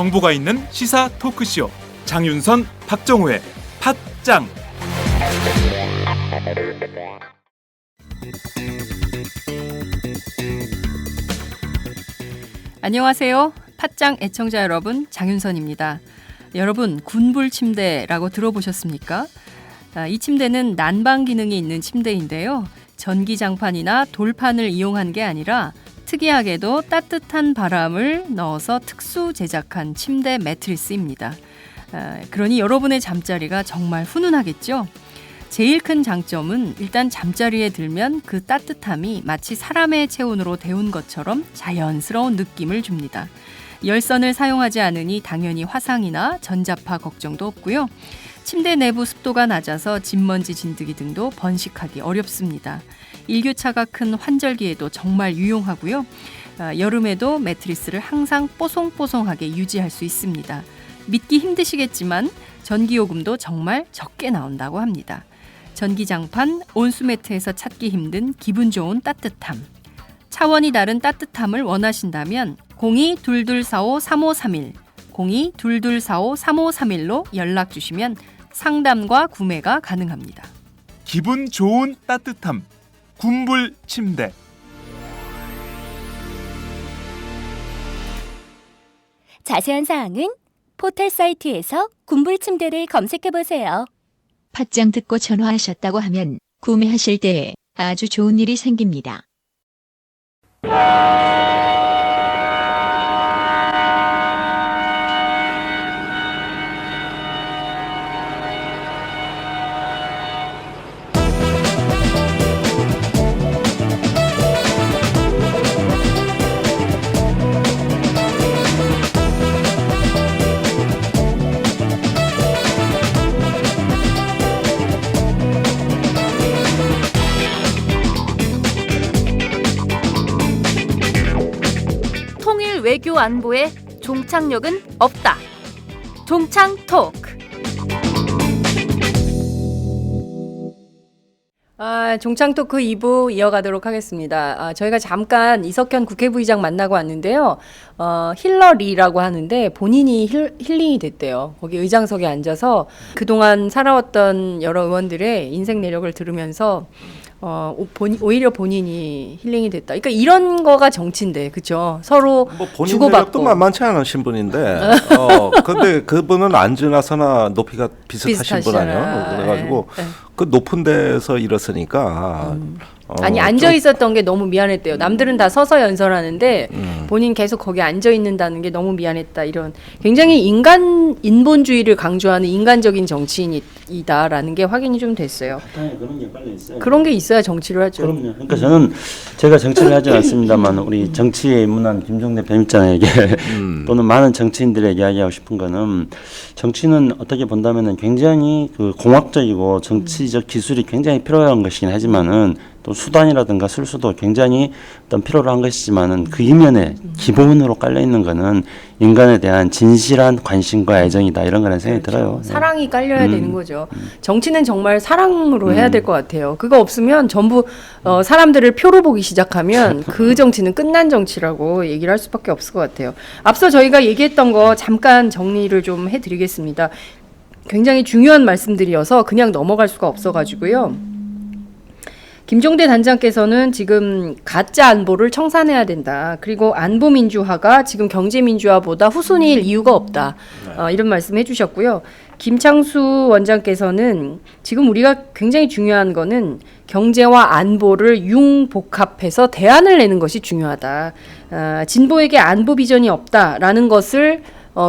정보가 있는 시사 토크쇼 장윤선, 박정호의 팟짱. 안녕하세요. 팟짱 애청자 여러분, 장윤선입니다. 여러분, 군불침대라고 들어보셨습니까? 이 침대는 난방 기능이 있는 침대인데요. 전기장판이나 돌판을 이용한 게 아니라 특이하게도 따뜻한 바람을 넣어서 특수 제작한 침대 매트리스입니다. 그러니 여러분의 잠자리가 정말 훈훈하겠죠? 제일 큰 장점은 일단 잠자리에 들면 그 따뜻함이 마치 사람의 체온으로 데운 것처럼 자연스러운 느낌을 줍니다. 열선을 사용하지 않으니 당연히 화상이나 전자파 걱정도 없고요. 침대 내부 습도가 낮아서 진먼지 진드기 등도 번식하기 어렵습니다. 일교차가 큰 환절기에도 정말 유용하고요. 여름에도 매트리스를 항상 뽀송뽀송하게 유지할 수 있습니다. 믿기 힘드시겠지만 전기요금도 정말 적게 나온다고 합니다. 전기장판, 온수매트에서 찾기 힘든 기분 좋은 따뜻함. 차원이 다른 따뜻함을 원하신다면 02-2245-3531, 02-2245-3531로 연락 주시면 상담과 구매가 가능합니다. 기분 좋은 따뜻함. 군불 침대. 자세한 사항은 포털 사이트에서 군불 침대를 검색해보세요. 팟짱 듣고 전화하셨다고 하면 구매하실 때에 아주 좋은 일이 생깁니다. 외교 안보에 종착역은 없다. 종착 토크. 종착 토크 2부 이어가도록 하겠습니다. 저희가 잠깐 이석현 국회부의장 만나고 왔는데요. 힐러리라고 하는데 본인이 힐링이 됐대요. 거기 의장석에 앉아서 그동안 살아왔던 여러 의원들의 인생 내력을 들으면서 오히려 본인이 힐링이 됐다. 그러니까 이런 거가 정치인데, 그렇죠? 서로 본인 주고받고. 내력도 만만치 않으신 분인데, 근데 그분은 앉으나서나 높이가 비슷하신 분 아니에요? 그래가지고 네. 그 높은 데서 일었으니까. 아니 앉아 있었던 게 너무 미안했대요. 남들은 다 서서 연설하는데 본인 계속 거기 앉아 있는다는 게 너무 미안했다. 이런 굉장히 인본주의를 강조하는 인간적인 정치인이다라는 게 확인이 좀 됐어요. 당연히 그런 게 빨리 있어요. 그런 게 있어야 정치를 하죠. 그럼요. 그러니까 저는 제가 정치를 하지 않습니다만 우리 정치에 입문한 김종대 편집장에게 또는 많은 정치인들에게 이야기하고 싶은 거는 정치는 어떻게 본다면은 굉장히 그 공학적이고 정치적 기술이 굉장히 필요한 것이긴 하지만은 또 수단이라든가 술수도 굉장히 어떤 필요로 한 것이지만은 그 이면에 기본으로 깔려 있는 거는 인간에 대한 진실한 관심과 애정이다, 이런 거라는 생각이 들어요. 사랑이 깔려야 되는 거죠. 정치는 정말 사랑으로 해야 될 것 같아요. 그거 없으면 전부 사람들을 표로 보기 시작하면 그 정치는 끝난 정치라고 얘기를 할 수밖에 없을 것 같아요. 앞서 저희가 얘기했던 거 잠깐 정리를 좀 해드리겠습니다. 굉장히 중요한 말씀들이어서 그냥 넘어갈 수가 없어가지고요. 김종대 단장께서는 지금 가짜 안보를 청산해야 된다. 그리고 안보 민주화가 지금 경제 민주화보다 후순위일 이유가 없다. 이런 말씀 해주셨고요. 김창수 원장께서는 지금 우리가 굉장히 중요한 거는 경제와 안보를 융복합해서 대안을 내는 것이 중요하다. 진보에게 안보 비전이 없다라는 것을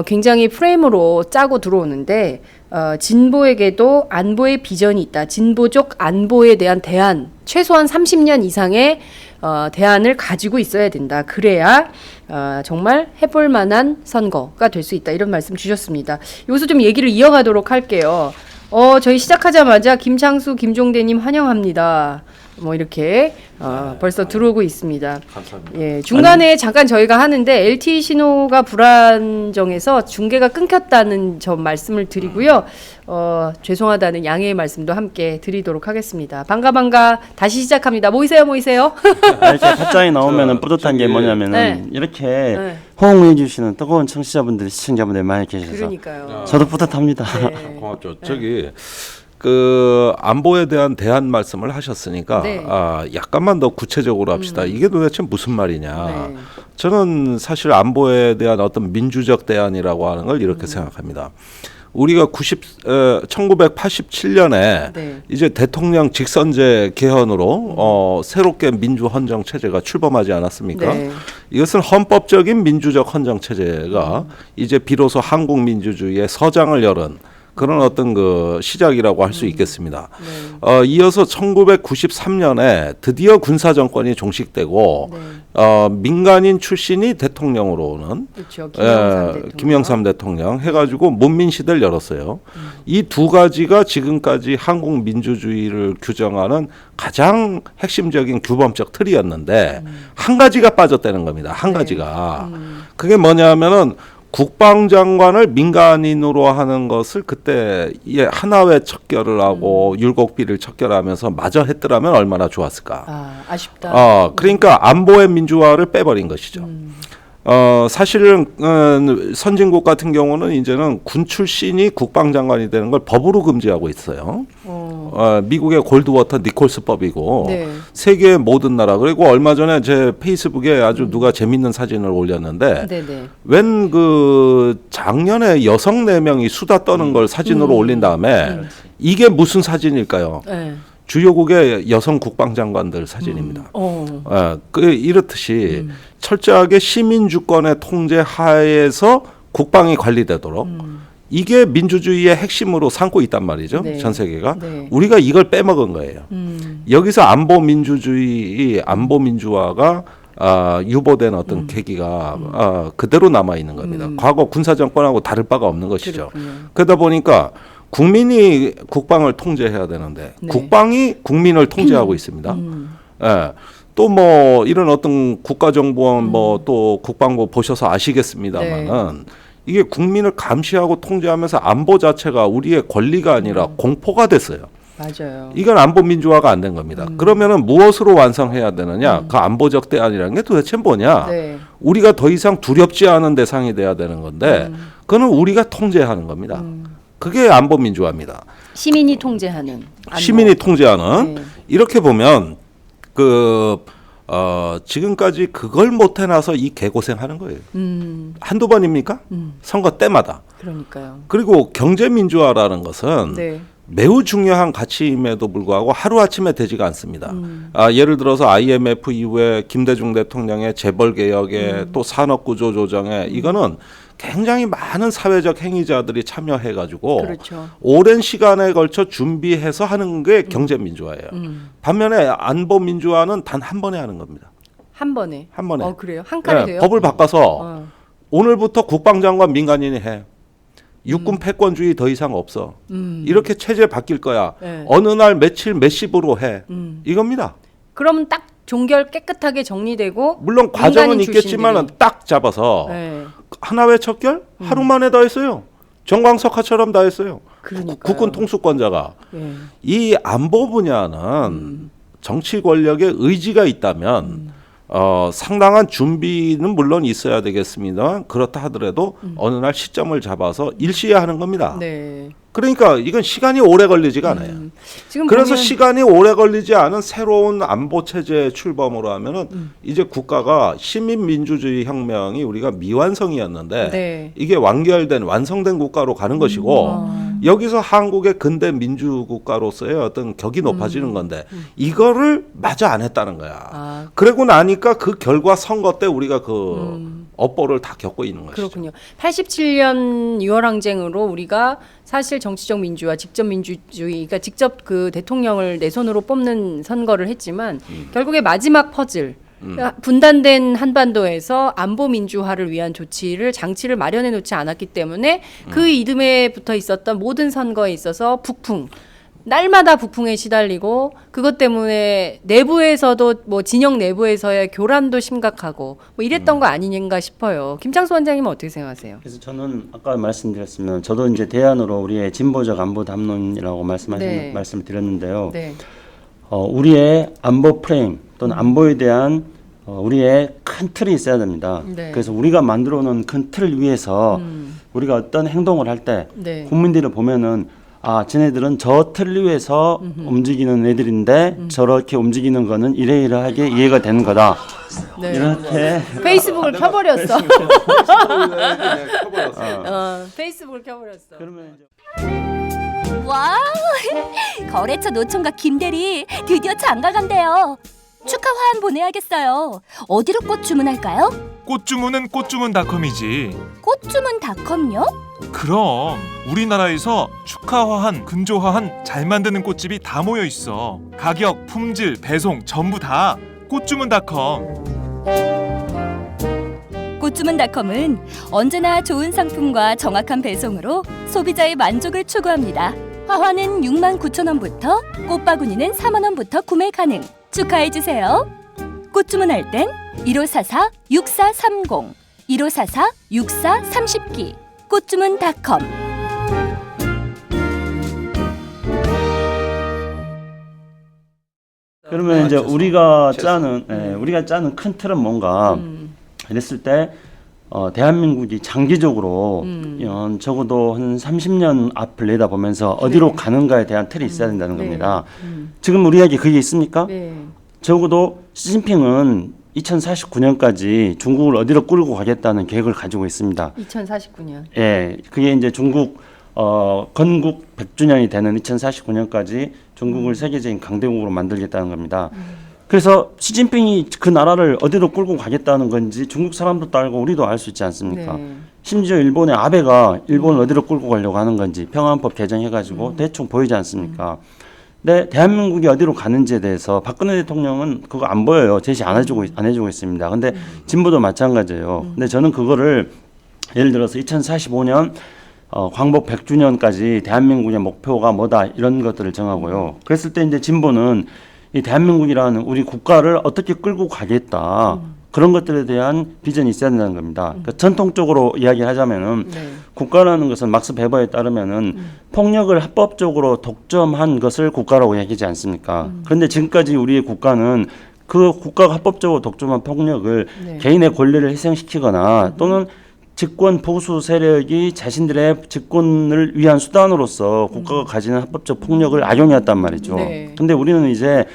굉장히 프레임으로 짜고 들어오는데 진보에게도 안보의 비전이 있다. 진보적 안보에 대한 대안, 최소한 30년 이상의 대안을 가지고 있어야 된다. 그래야 정말 해볼 만한 선거가 될 수 있다. 이런 말씀 주셨습니다. 여기서 좀 얘기를 이어가도록 할게요. 저희 시작하자마자 김창수, 김종대님 환영합니다. 뭐 이렇게 벌써 들어오고 있습니다. 감사합니다. 예, 중간에 잠깐 저희가 하는데 LTE 신호가 불안정해서 중계가 끊겼다는 점 말씀을 드리고요. 죄송하다는 양해의 말씀도 함께 드리도록 하겠습니다. 반가 다시 시작합니다. 모이세요. 이렇게 팟짱이 나오면은 뿌듯한 게 저기, 뭐냐면은 네. 이렇게 네. 호응해 주시는 뜨거운 청취자분들이 시청자분들이 많이 계셔서 그러니까요. 저도 뿌듯합니다. 네. 고맙죠. 저기 그 안보에 대한 대안 말씀을 하셨으니까 네. 약간만 더 구체적으로 합시다. 이게 도대체 무슨 말이냐? 네. 저는 사실 안보에 대한 어떤 민주적 대안이라고 하는 걸 이렇게 생각합니다. 우리가 1987년에 네. 이제 대통령 직선제 개헌으로 새롭게 민주 헌정 체제가 출범하지 않았습니까? 네. 이것은 헌법적인 민주적 헌정 체제가 이제 비로소 한국 민주주의의 서장을 열은 그런 어떤 그 시작이라고 할 수 있겠습니다. 네. 이어서 1993년에 드디어 군사 정권이 종식되고 네. 민간인 출신이 대통령으로 오는 그렇죠. 김영삼 대통령 해가지고 문민시대를 열었어요. 이 두 가지가 지금까지 한국 민주주의를 규정하는 가장 핵심적인 규범적 틀이었는데 한 가지가 빠졌다는 겁니다. 한 가지가 그게 뭐냐면은 국방장관을 민간인으로 하는 것을 그때 하나회 척결을 하고 율곡비를 척결하면서 마저 했더라면 얼마나 좋았을까. 아쉽다. 그러니까 안보의 민주화를 빼버린 것이죠. 사실은 선진국 같은 경우는 이제는 군 출신이 국방장관이 되는 걸 법으로 금지하고 있어요. 미국의 골드워터 니콜스법이고 네. 세계의 모든 나라 그리고 얼마 전에 제 페이스북에 아주 누가 재밌는 사진을 올렸는데 네네. 웬 그 작년에 여성 4명이 수다 떠는 걸 사진으로 올린 다음에 이게 무슨 사진일까요? 네. 주요국의 여성 국방장관들 사진입니다. 이렇듯이 철저하게 시민 주권의 통제 하에서 국방이 관리되도록 이게 민주주의의 핵심으로 삼고 있단 말이죠. 네. 전 세계가. 네. 우리가 이걸 빼먹은 거예요. 여기서 안보 민주주의, 안보 민주화가 유보된 어떤 계기가 그대로 남아 있는 겁니다. 과거 군사 정권하고 다를 바가 없는 것이죠. 그렇군요. 그러다 보니까 국민이 국방을 통제해야 되는데 네. 국방이 국민을 통제하고 있습니다. 예. 또 뭐 이런 어떤 국가정보원 뭐 또 국방부 보셔서 아시겠습니다만은 이게 국민을 감시하고 통제하면서 안보 자체가 우리의 권리가 아니라 공포가 됐어요. 맞아요. 이건 안보 민주화가 안 된 겁니다. 그러면은 무엇으로 완성해야 되느냐? 그 안보적 대안이라는 게 도대체 뭐냐? 네. 우리가 더 이상 두렵지 않은 대상이 돼야 되는 건데 그거는 우리가 통제하는 겁니다. 그게 안보 민주화입니다. 시민이 통제하는. 시민이 통제하는 네. 이렇게 보면 지금까지 그걸 못 해놔서 이 개고생하는 거예요. 한두 번입니까? 선거 때마다. 그러니까요. 그리고 경제 민주화라는 것은 네. 매우 중요한 가치임에도 불구하고 하루아침에 되지가 않습니다. 예를 들어서 IMF 이후에 김대중 대통령의 재벌 개혁에 또 산업구조 조정에 이거는 굉장히 많은 사회적 행위자들이 참여해가지고 그렇죠. 오랜 시간에 걸쳐 준비해서 하는 게 경제 민주화예요. 반면에 안보 민주화는 단 한 번에 하는 겁니다. 한 번에. 한 번에. 그래요? 한 칼에 네, 돼요? 법을 바꿔서 오늘부터 국방장관 민간인이 해. 육군 패권주의 더 이상 없어. 이렇게 체제 바뀔 거야. 네. 어느 날 며칠 몇 시부로 해. 이겁니다. 그럼 딱 종결 깨끗하게 정리되고 물론 과정은 민간인 있겠지만 딱 잡아서 네. 하나회 척결 하루 만에 다 했어요. 정광석화처럼 다 했어요. 그러니까요. 국군 통수권자가. 네. 이 안보 분야는 정치 권력의 의지가 있다면 상당한 준비는 물론 있어야 되겠습니다만 그렇다 하더라도 어느 날 시점을 잡아서 일시에 하는 겁니다. 네. 그러니까 이건 시간이 오래 걸리지가 않아요. 지금 그래서 보면 시간이 오래 걸리지 않은 새로운 안보 체제의 출범으로 하면은 이제 국가가 시민 민주주의 혁명이 우리가 미완성이었는데 네. 이게 완결된 완성된 국가로 가는 것이고 여기서 한국의 근대 민주 국가로서의 어떤 격이 높아지는 건데 이거를 마저 안 했다는 거야. 그러고 나니까 그 결과 선거 때 우리가 그 업보를 다 겪고 있는 것이죠. 그렇군요. 87년 6월 항쟁으로 우리가 사실 정치적 민주화, 직접 민주주의, 그러니까 직접 그 대통령을 내 손으로 뽑는 선거를 했지만 결국에 마지막 퍼즐, 분단된 한반도에서 안보 민주화를 위한 장치를 마련해 놓지 않았기 때문에 그 이듬해 붙어 있었던 모든 선거에 있어서 북풍, 날마다 북풍에 시달리고 그것 때문에 내부에서도 뭐 진영 내부에서의 교란도 심각하고 뭐 이랬던 거 아닌가 싶어요. 김창수 원장님은 어떻게 생각하세요? 그래서 저는 아까 말씀드렸으면 저도 이제 대안으로 우리의 진보적 안보 담론이라고 네. 말씀을 드렸는데요. 네. 우리의 안보 프레임 또는 안보에 대한 우리의 큰 틀이 있어야 됩니다. 네. 그래서 우리가 만들어 놓은 큰 틀을 위해서 우리가 어떤 행동을 할 때 네. 국민들을 보면은 아, 쟤네들은 저 틀 위에서 움직이는 애들인데 저렇게 움직이는 거는 이러이러하게 이해가 되는 거다. 네. 이렇게 페이스북을 켜버렸어. 켜버렸어. 페이스북을 켜버렸어. 그러면 이제 와우! 거래처 노총각 김대리 드디어 장가간대요. 축하 화한 보내야겠어요. 어디로 꽃 주문할까요? 꽃 주문은 꽃주문닷컴이지. 꽃주문닷컴요? 그럼 우리나라에서 축하화한, 근조화한 잘 만드는 꽃집이 다 모여 있어. 가격, 품질, 배송 전부 다 꽃주문닷컴. 꽃주문닷컴은 언제나 좋은 상품과 정확한 배송으로 소비자의 만족을 추구합니다. 화환은 69,000원부터, 꽃바구니는 40,000원부터 구매 가능. 축하해주세요. 꽃 주문할 땐 1544-6430, 1544-6430기, 꽃주문닷컴. 그러면 이제 우리가 짜는 큰 틀은 뭔가 이랬을 때 대한민국이 장기적으로 적어도 한 30년 앞을 내다보면서 어디로 가는가에 대한 틀이 있어야 된다는 겁니다. 지금 우리에게 그게 있습니까? 네. 적어도 시진핑은 2049년까지 중국을 어디로 끌고 가겠다는 계획을 가지고 있습니다. 2049년. 예, 그게 이제 중국 건국 100주년이 되는 2049년까지 중국을 세계적인 강대국으로 만들겠다는 겁니다. 그래서 시진핑이 그 나라를 어디로 끌고 가겠다는 건지 중국 사람들도 알고 우리도 알 수 있지 않습니까? 네. 심지어 일본의 아베가 일본을 어디로 끌고 가려고 하는 건지 평화헌법 개정해가지고 대충 보이지 않습니까? 근데 대한민국이 어디로 가는지에 대해서 박근혜 대통령은 그거 안 보여요. 제시 안 해주고 있습니다. 근데 진보도 마찬가지예요. 근데 저는 그거를 예를 들어서 2045년 광복 100주년까지 대한민국의 목표가 뭐다 이런 것들을 정하고요. 그랬을 때 이제 진보는 이 대한민국이라는 우리 국가를 어떻게 끌고 가겠다. 그런 것들에 대한 비전이 있어야 된다는 겁니다. 그러니까 전통적으로 이야기하자면은 네. 국가라는 것은 막스 베버에 따르면은 폭력을 합법적으로 독점한 것을 국가라고 얘기하지 않습니까? 그런데 지금까지 우리의 국가는 그 국가가 합법적으로 독점한 폭력을 네. 개인의 권리를 희생시키거나 또는 집권 보수 세력이 자신들의 집권을 위한 수단으로서 국가가 가지는 합법적 폭력을 악용해왔단 말이죠. 네. 근데 우리는 이제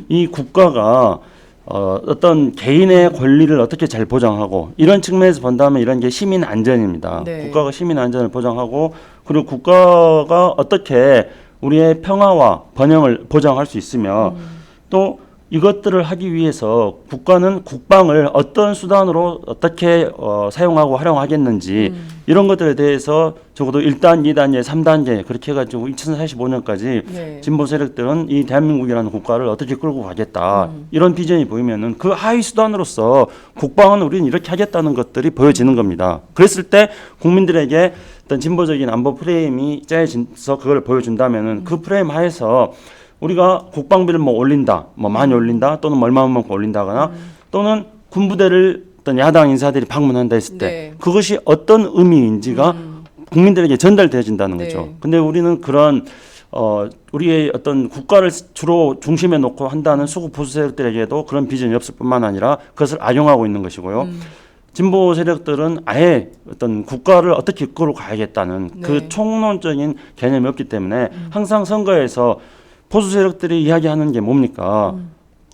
이 국가가 어떤 개인의 권리를 어떻게 잘 보장하고 이런 측면에서 본다면 이런 게 시민 안전입니다. 네. 국가가 시민 안전을 보장하고 그리고 국가가 어떻게 우리의 평화와 번영을 보장할 수 있으며 또 이것들을 하기 위해서 국가는 국방을 어떤 수단으로 어떻게 사용하고 활용하겠는지 이런 것들에 대해서 적어도 1단, 2단계, 3단계 그렇게 해가지고 2045년까지 네. 진보 세력들은 이 대한민국이라는 국가를 어떻게 끌고 가겠다 이런 비전이 보이면은 그 하위 수단으로서 국방은 우리는 이렇게 하겠다는 것들이 보여지는 겁니다. 그랬을 때 국민들에게 어떤 진보적인 안보 프레임이 짜여져서 그걸 보여준다면은 그 프레임 하에서 우리가 국방비를 뭐 올린다, 뭐 많이 올린다, 또는 뭐 얼마만큼 올린다거나, 또는 군부대를 어떤 야당 인사들이 방문한다 했을 때 네. 그것이 어떤 의미인지가 국민들에게 전달되어진다는 네. 거죠. 근데 우리는 그런 우리의 어떤 국가를 주로 중심에 놓고 한다는 수구 보수 세력들에게도 그런 비전이 없을 뿐만 아니라 그것을 악용하고 있는 것이고요. 진보 세력들은 아예 어떤 국가를 어떻게 끌고 가야겠다는 네. 그 총론적인 개념이 없기 때문에 항상 선거에서 보수 세력들이 이야기하는 게 뭡니까?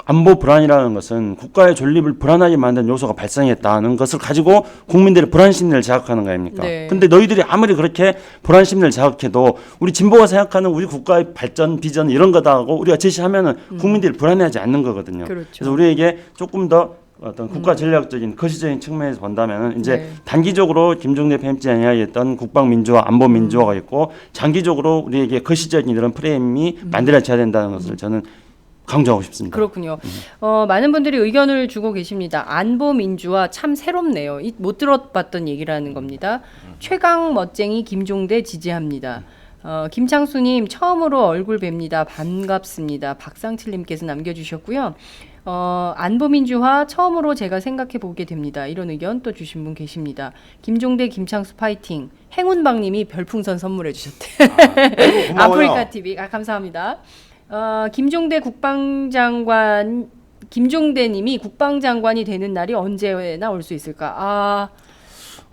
안보 불안이라는 것은 국가의 존립을 불안하게 만든 요소가 발생했다는 것을 가지고 국민들의 불안 심리를 자극하는 거 아닙니까? 네. 근데 너희들이 아무리 그렇게 불안 심리를 자극해도 우리 진보가 생각하는 우리 국가의 발전, 비전 이런 거다 하고 우리가 제시하면은 국민들이 불안해하지 않는 거거든요. 그렇죠. 그래서 우리에게 조금 더 어떤 국가 전략적인 거시적인 측면에서 본다면은 이제 네. 단기적으로 김종대 편집장이 이야기했던 국방 민주화, 안보 민주화가 있고 장기적으로 우리에게 거시적인 이런 프레임이 만들어져야 된다는 것을 저는 강조하고 싶습니다. 그렇군요. 많은 분들이 의견을 주고 계십니다. 안보 민주화 참 새롭네요. 못 들어봤던 얘기라는 겁니다. 최강 멋쟁이 김종대 지지합니다. 김창수님 처음으로 얼굴 뵙니다. 반갑습니다. 박상칠님께서 남겨주셨고요. 안보민주화 처음으로 제가 생각해 보게 됩니다. 이런 의견 또 주신 분 계십니다. 김종대 김창수 파이팅. 행운방님이 별풍선 선물해 주셨대. 아프리카 TV. 감사합니다. 김종대님이 국방장관이 되는 날이 언제나 올 수 있을까?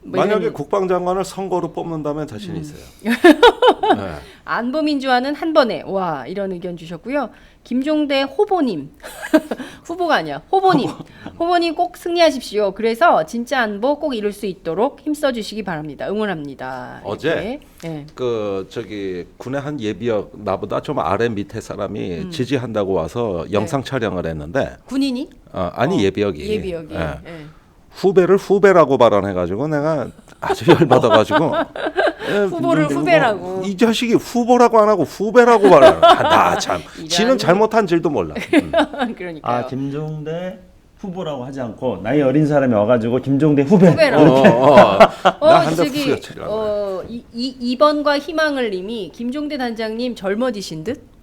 뭐 만약에 이런... 국방장관을 선거로 뽑는다면 자신 있어요. 네. 안보민주화는 한 번에 와 이런 의견 주셨고요. 김종대 후보님 후보가 아니야 후보님 꼭 승리하십시오. 그래서 진짜 안보 꼭 이룰 수 있도록 힘써 주시기 바랍니다. 응원합니다. 어제 네. 군의 한 예비역 나보다 좀 아래 밑에 사람이 지지한다고 와서 영상 촬영을 했는데 군인이? 아니 예비역이 예비역이. 네. 후배를 후배라고 발언해가지고 내가 아주 열받아가지고 후보를 후배라고. 이 자식이 후보라고 안 하고 후배라고 발언. 나 참. 지는 잘못한 줄도 몰라. 그러니까요. 김종대 후보라고 하지 않고 나이 어린 사람이 와가지고 김종대 후배라고. 나한 대 저기 2번과 희망을 님이 김종대 단장님 젊어지신 듯?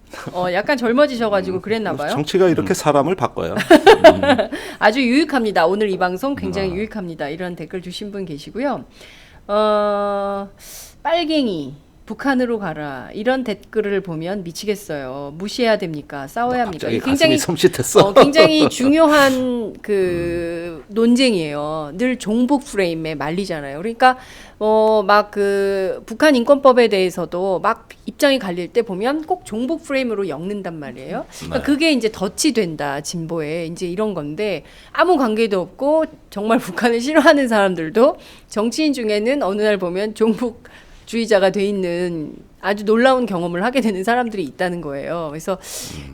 약간 젊어지셔가지고 그랬나 봐요. 정치가 이렇게 사람을 바꿔요. 아주 유익합니다. 오늘 이 방송 굉장히 유익합니다. 이런 댓글 주신 분 계시고요. 빨갱이 북한으로 가라 이런 댓글을 보면 미치겠어요. 무시해야 됩니까? 싸워야 합니까? 굉장히 섬찟했어. 굉장히 중요한 그 논쟁이에요. 늘 종북 프레임에 말리잖아요. 그러니까 막 그 북한 인권법에 대해서도 막 입장이 갈릴 때 보면 꼭 종북 프레임으로 엮는단 말이에요. 그러니까 그게 이제 덫이 된다 진보에 이제 이런 건데 아무 관계도 없고 정말 북한을 싫어하는 사람들도 정치인 중에는 어느 날 보면 종북 주의자가 돼 있는 아주 놀라운 경험을 하게 되는 사람들이 있다는 거예요. 그래서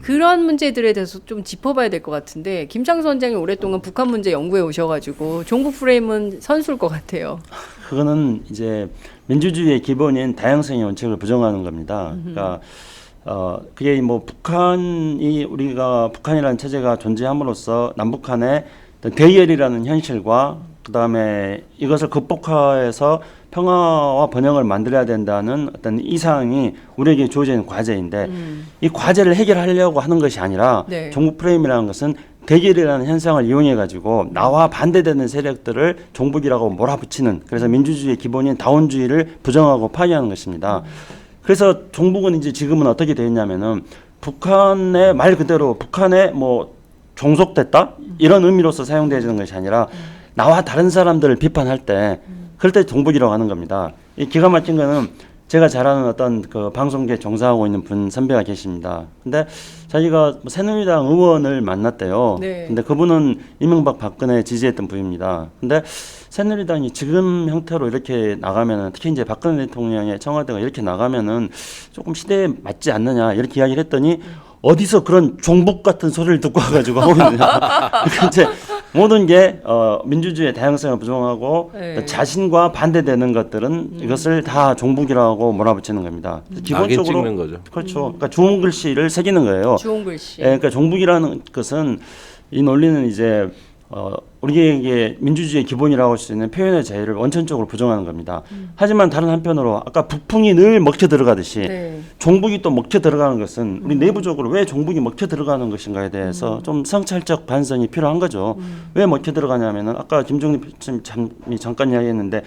그런 문제들에 대해서 좀 짚어봐야 될 것 같은데 김창수 원장이 오랫동안 북한 문제 연구해 오셔가지고 종북 프레임은 선수일 것 같아요. 그거는 이제 민주주의의 기본인 다양성의 원칙을 부정하는 겁니다. 그러니까 그게 뭐 우리가 북한이라는 체제가 존재함으로써 남북한의 대결이라는 현실과 그다음에 이것을 극복해서 평화와 번영을 만들어야 된다는 어떤 이상이 우리에게 주어져 있는 과제인데 이 과제를 해결하려고 하는 것이 아니라 네. 종북 프레임이라는 것은 대결이라는 현상을 이용해 가지고 나와 반대되는 세력들을 종북이라고 몰아붙이는 그래서 민주주의의 기본인 다원주의를 부정하고 파괴하는 것입니다. 그래서 종북은 이제 지금은 어떻게 되어 있냐면은 북한의 말 그대로 북한에 뭐 종속됐다 이런 의미로서 사용되어지는 것이 아니라 나와 다른 사람들을 비판할 때 그럴 때 종북이라고 하는 겁니다. 이 기가 막힌 거는 제가 잘 아는 어떤 그 방송계 종사하고 있는 분 선배가 계십니다. 근데 자기가 새누리당 의원을 만났대요. 네. 근데 그분은 이명박 박근혜 지지했던 분입니다. 근데 새누리당이 지금 형태로 이렇게 나가면은 특히 이제 박근혜 대통령의 청와대가 이렇게 나가면은 조금 시대에 맞지 않느냐 이렇게 이야기를 했더니 어디서 그런 종북 같은 소리를 듣고 와가지고 하고 있느냐. 이제 모든 게 민주주의의 다양성을 부정하고 네. 자신과 반대되는 것들은 이것을 다 종북이라고 몰아붙이는 겁니다. 기본적으로 찍는 거죠. 그렇죠. 그러니까 좋은 글씨를 새기는 거예요. 좋은 글씨. 그러니까 종북이라는 것은 이 논리는 이제 우리에게 민주주의의 기본이라고 할 수 있는 표현의 자유를 원천적으로 부정하는 겁니다. 하지만 다른 한편으로 아까 북풍이 늘 먹혀 들어가듯이 네. 종북이 또 먹혀 들어가는 것은 우리 내부적으로 왜 종북이 먹혀 들어가는 것인가에 대해서 좀 성찰적 반성이 필요한 거죠. 왜 먹혀 들어가냐면은 아까 김종립 팀장이 잠깐 이야기했는데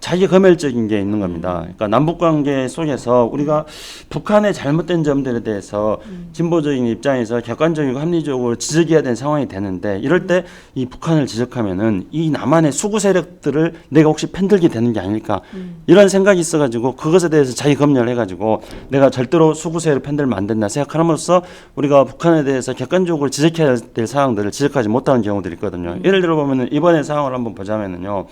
자기 검열적인 게 있는 겁니다. 그러니까 남북관계 속에서 우리가 북한의 잘못된 점들에 대해서 진보적인 입장에서 객관적이고 합리적으로 지적해야 되는 상황이 되는데 이럴 때 이 북한을 지적하면은 이 남한의 수구 세력들을 내가 혹시 편들게 되는 게 아닐까 이런 생각이 있어가지고 그것에 대해서 자기 검열해가지고 내가 절대로 수구 세력을 편들면 안 된다 생각함으로써 우리가 북한에 대해서 객관적으로 지적해야 될 사항들을 지적하지 못하는 경우들이 있거든요. 예를 들어 보면은 이번에 상황을 한번 보자면은요.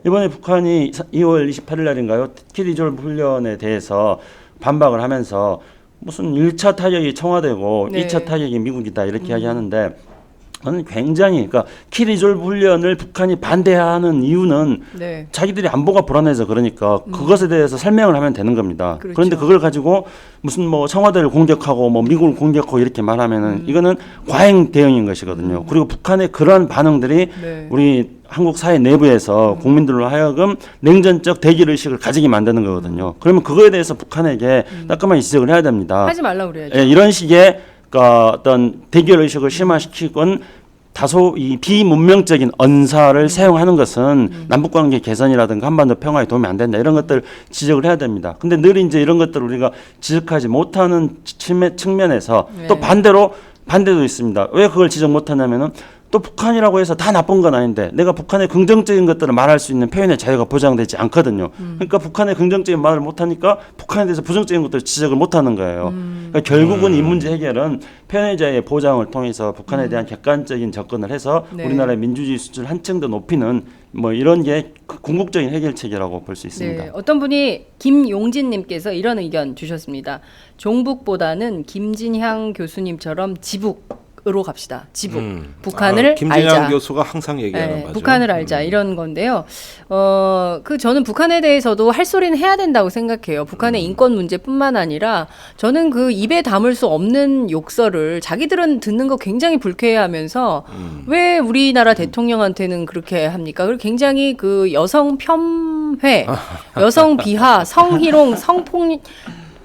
이번에 북한이 2월 28일 날인가요? 키리졸 훈련에 대해서 반박을 하면서 무슨 1차 타격이 청와대고 네. 2차 타격이 미국이다 이렇게 이야기하는데 굉장히 그러니까 키리졸브 훈련을 북한이 반대하는 이유는 네. 자기들이 안보가 불안해서 그러니까 그것에 대해서 설명을 하면 되는 겁니다. 그렇죠. 그런데 그걸 가지고 무슨 뭐 청와대를 공격하고 뭐 미국을 공격하고 이렇게 말하면은 이거는 과잉 대응인 것이거든요. 그리고 북한의 그러한 반응들이 네. 우리 한국 사회 내부에서 국민들로 하여금 냉전적 대결 의식을 가지게 만드는 거거든요. 그러면 그거에 대해서 북한에게 따끔하게 지적을 해야 됩니다. 하지 말라고 그래야죠. 예, 이런 식의 어떤 대결 의식을 심화시키건 다소 이 비문명적인 언사를 사용하는 것은 남북관계 개선이라든가 한반도 평화에 도움이 안 된다 이런 것들 지적을 해야 됩니다. 근데 늘 이제 이런 것들을 우리가 지적하지 못하는 측면에서 네. 또 반대도 있습니다. 왜 그걸 지적 못하냐면은 또 북한이라고 해서 다 나쁜 건 아닌데 내가 북한의 긍정적인 것들을 말할 수 있는 표현의 자유가 보장되지 않거든요. 그러니까 북한의 긍정적인 말을 못하니까 북한에 대해서 부정적인 것들을 지적을 못하는 거예요. 그러니까 결국은 이 문제 해결은 표현의 자유의 보장을 통해서 북한에 대한 객관적인 접근을 해서 네. 우리나라의 민주주의 수준을 한층 더 높이는 뭐 이런 게 궁극적인 해결책이라고 볼 수 있습니다. 네, 어떤 분이 김용진님께서 이런 의견 주셨습니다. 종북보다는 김진향 교수님처럼 지북으로 갑시다. 지북. 북한을 김진양 알자. 교수가 항상 얘기하는 네, 거죠. 북한을 알자 이런 건데요. 저는 북한에 대해서도 할 소리는 해야 된다고 생각해요. 북한의 인권 문제뿐만 아니라 저는 그 입에 담을 수 없는 욕설을 자기들은 듣는 거 굉장히 불쾌해하면서 왜 우리나라 대통령한테는 그렇게 합니까? 그리고 굉장히 그 여성 폄훼, 여성 비하, 성희롱, 성폭력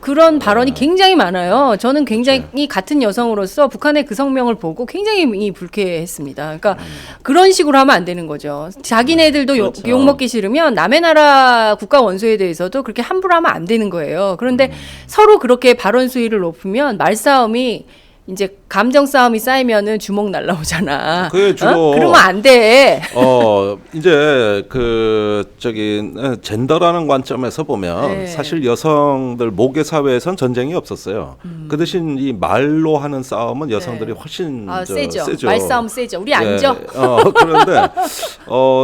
그런 발언이 굉장히 많아요. 저는 굉장히 같은 여성으로서 북한의 그 성명을 보고 굉장히 불쾌했습니다. 그러니까 그런 식으로 하면 안 되는 거죠. 자기네들도 그렇죠. 욕먹기 싫으면 남의 나라 국가 원수에 대해서도 그렇게 함부로 하면 안 되는 거예요. 그런데 서로 그렇게 발언 수위를 높으면 말싸움이 이제 감정 싸움이 쌓이면은 주먹 날라오잖아. 그게 주로 그러면 안 돼. 이제 젠더라는 관점에서 보면 네. 사실 여성들 모계 사회에선 전쟁이 없었어요. 그 대신 이 말로 하는 싸움은 여성들이 훨씬 세죠. 세죠. 말싸움 세죠. 우리 예, 안죠. 그런데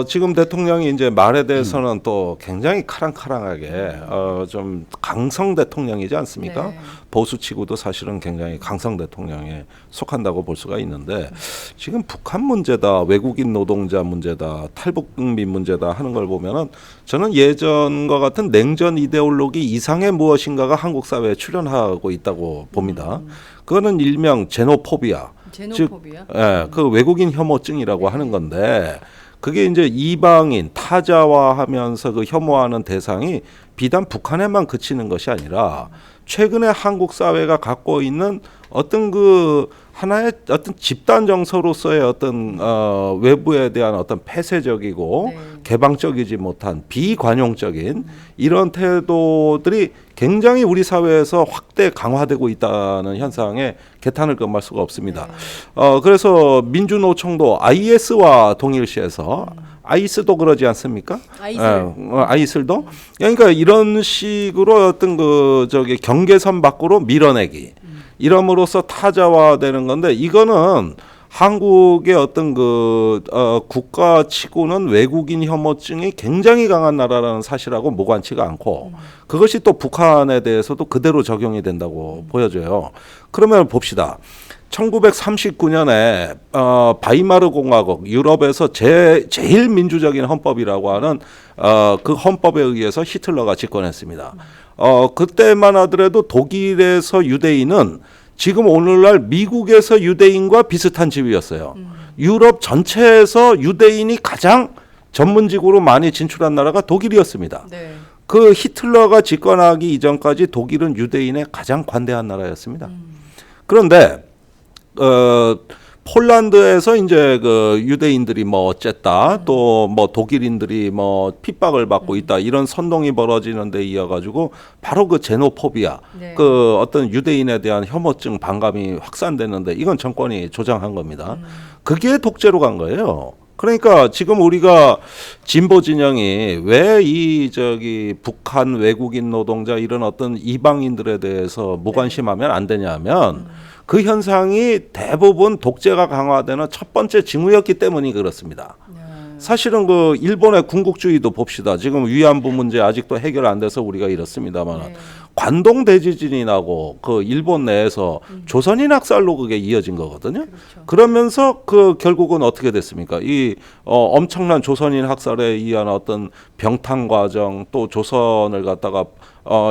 지금 대통령이 이제 말에 대해서는 또 굉장히 카랑카랑하게 좀 강성 대통령이지 않습니까? 네. 보수치고도 사실은 굉장히 강성 대통령에 속한다고 볼 수가 있는데 지금 북한 문제다, 외국인 노동자 문제다, 탈북민 문제다 하는 걸 보면은 저는 예전과 같은 냉전 이데올로기 이상의 무엇인가가 한국 사회에 출현하고 있다고 봅니다. 그거는 일명 제노포비아. 제노포비아? 그 외국인 혐오증이라고 하는 건데 그게 이제 이방인 타자화하면서 그 혐오하는 대상이 비단 북한에만 그치는 것이 아니라 최근에 한국 사회가 갖고 있는 어떤 그 하나의 어떤 집단 정서로서의 어떤 외부에 대한 어떤 폐쇄적이고 네. 개방적이지 못한 비관용적인 이런 태도들이 굉장히 우리 사회에서 확대 강화되고 있다는 현상에 개탄을 금할 수가 없습니다. 그래서 민주노총도 IS와 동일시해서 아이스도 그러지 않습니까? 아이슬도. 그러니까 이런 식으로 어떤 경계선 밖으로 밀어내기. 이럼으로써 타자화되는 건데 이거는 한국의 어떤 국가치고는 외국인 혐오증이 굉장히 강한 나라라는 사실하고 무관치가 않고 그것이 또 북한에 대해서도 그대로 적용이 된다고 보여져요. 그러면 봅시다. 1939년에 바이마르 공화국 유럽에서 제일 민주적인 헌법이라고 하는 그 헌법에 의해서 히틀러가 집권했습니다. 그때만 하더라도 독일에서 유대인은 지금 오늘날 미국에서 유대인과 비슷한 지위였어요. 유럽 전체에서 유대인이 가장 전문직으로 많이 진출한 나라가 독일이었습니다. 네. 그 히틀러가 집권하기 이전까지 독일은 유대인에 가장 관대한 나라였습니다. 그런데 폴란드에서 이제 그 유대인들이 뭐 어쨌다 또 뭐 독일인들이 뭐 핍박을 받고 있다 이런 선동이 벌어지는 데 이어가지고 바로 그 제노포비아 네. 그 어떤 유대인에 대한 혐오증 반감이 확산됐는데 이건 정권이 조장한 겁니다. 그게 독재로 간 거예요. 그러니까 지금 우리가 진보 진영이 왜 북한 외국인 노동자 이런 어떤 이방인들에 대해서 무관심하면 안 되냐면 그 현상이 대부분 독재가 강화되는 첫 번째 징후였기 때문이 그렇습니다. 사실은 그 일본의 군국주의도 봅시다. 지금 위안부 문제 아직도 해결 안 돼서 우리가 이렇습니다만 관동 대지진이 나고 그 일본 내에서 조선인 학살로 그게 이어진 거거든요. 그러면서 그 결국은 어떻게 됐습니까? 이 엄청난 조선인 학살에 의한 어떤 병탄 과정 또 조선을 갖다가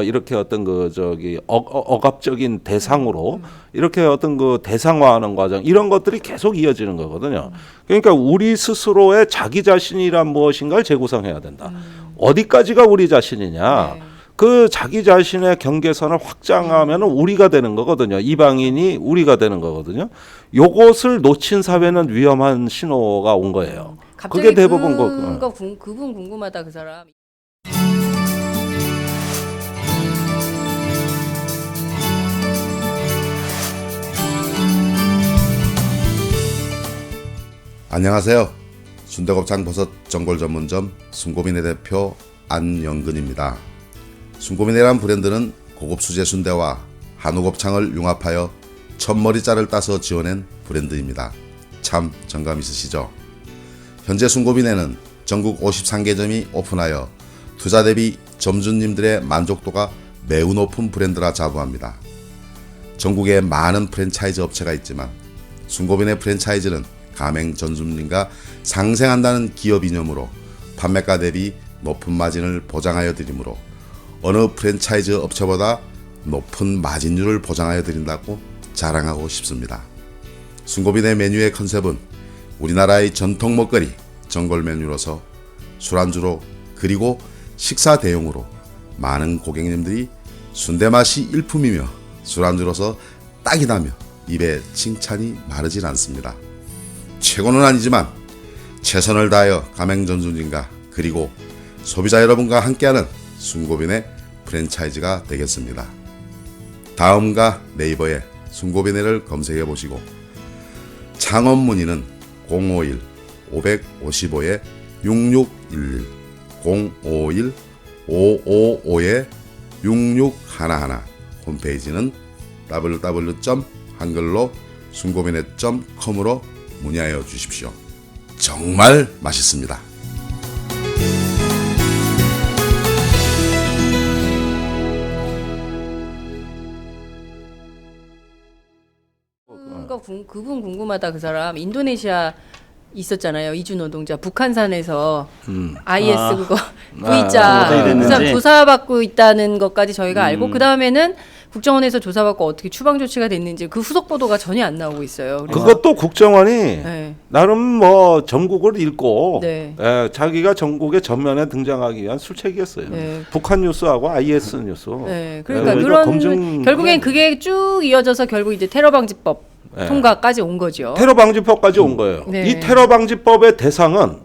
이렇게 어떤 그 저기 억압적인 대상으로 이렇게 어떤 그 대상화하는 과정 이런 것들이 계속 이어지는 거거든요. 그러니까 우리 스스로의 자기 자신이란 무엇인가를 재구성해야 된다. 어디까지가 우리 자신이냐? 그 자기 자신의 경계선을 확장하면 우리가 되는 거거든요. 이방인이 우리가 되는 거거든요. 요것을 놓친 사회는 위험한 신호가 온 거예요. 갑자기 그게 대부분 그분 궁금하다 그 사람. 안녕하세요. 순대곱창 버섯 전골 전문점 순고민의 대표 안영근입니다. 순고민이란 브랜드는 고급 수제 순대와 한우 곱창을 융합하여 천머리살을 따서 지어낸 브랜드입니다. 참 정감 있으시죠? 현재 순고민에는 전국 53개점이 오픈하여 투자 대비 점주님들의 만족도가 매우 높은 브랜드라 자부합니다. 전국에 많은 프랜차이즈 업체가 있지만 순고민의 프랜차이즈는 가맹 전주님과 상생한다는 기업 이념으로 판매가 대비 높은 마진을 보장하여 드리므로 어느 프랜차이즈 업체보다 높은 마진율을 보장하여 드린다고 자랑하고 싶습니다. 순고빈의 메뉴의 컨셉은 우리나라의 전통 먹거리 전골 메뉴로서 술안주로 그리고 식사 대용으로 많은 고객님들이 순대 맛이 일품이며 술안주로서 딱이다며 입에 칭찬이 마르질 않습니다. 최고는 아니지만 최선을 다하여 가맹전주님과 그리고 소비자 여러분과 함께하는 순고빈의 프랜차이즈가 되겠습니다. 다음과 네이버에 순고빈회를 검색해 보시고 창업 문의는 051-555-6611 051-555-6611 홈페이지는 www.한글로-순고빈회.com으로 문의하여 주십시오. 정말 맛있습니다. 그분 궁금하다 그 사람. 인도네시아 있었잖아요. 이주 노동자 북한산에서 IS 그거 V자 그 사람 조사받고 있다는 것까지 저희가 알고 그 다음에는 국정원에서 조사받고 어떻게 추방 조치가 됐는지 그 후속 보도가 전혀 안 나오고 있어요. 그래서 그것도 국정원이 나름 뭐 전국을 읽고 자기가 전국의 전면에 등장하기 위한 술책이었어요. 북한 뉴스하고 IS 뉴스. 그러니까 그런 결국엔 그게 쭉 이어져서 결국 이제 테러 방지법 통과까지 온 거죠. 테러 방지법까지 온 거예요. 이 테러 방지법의 대상은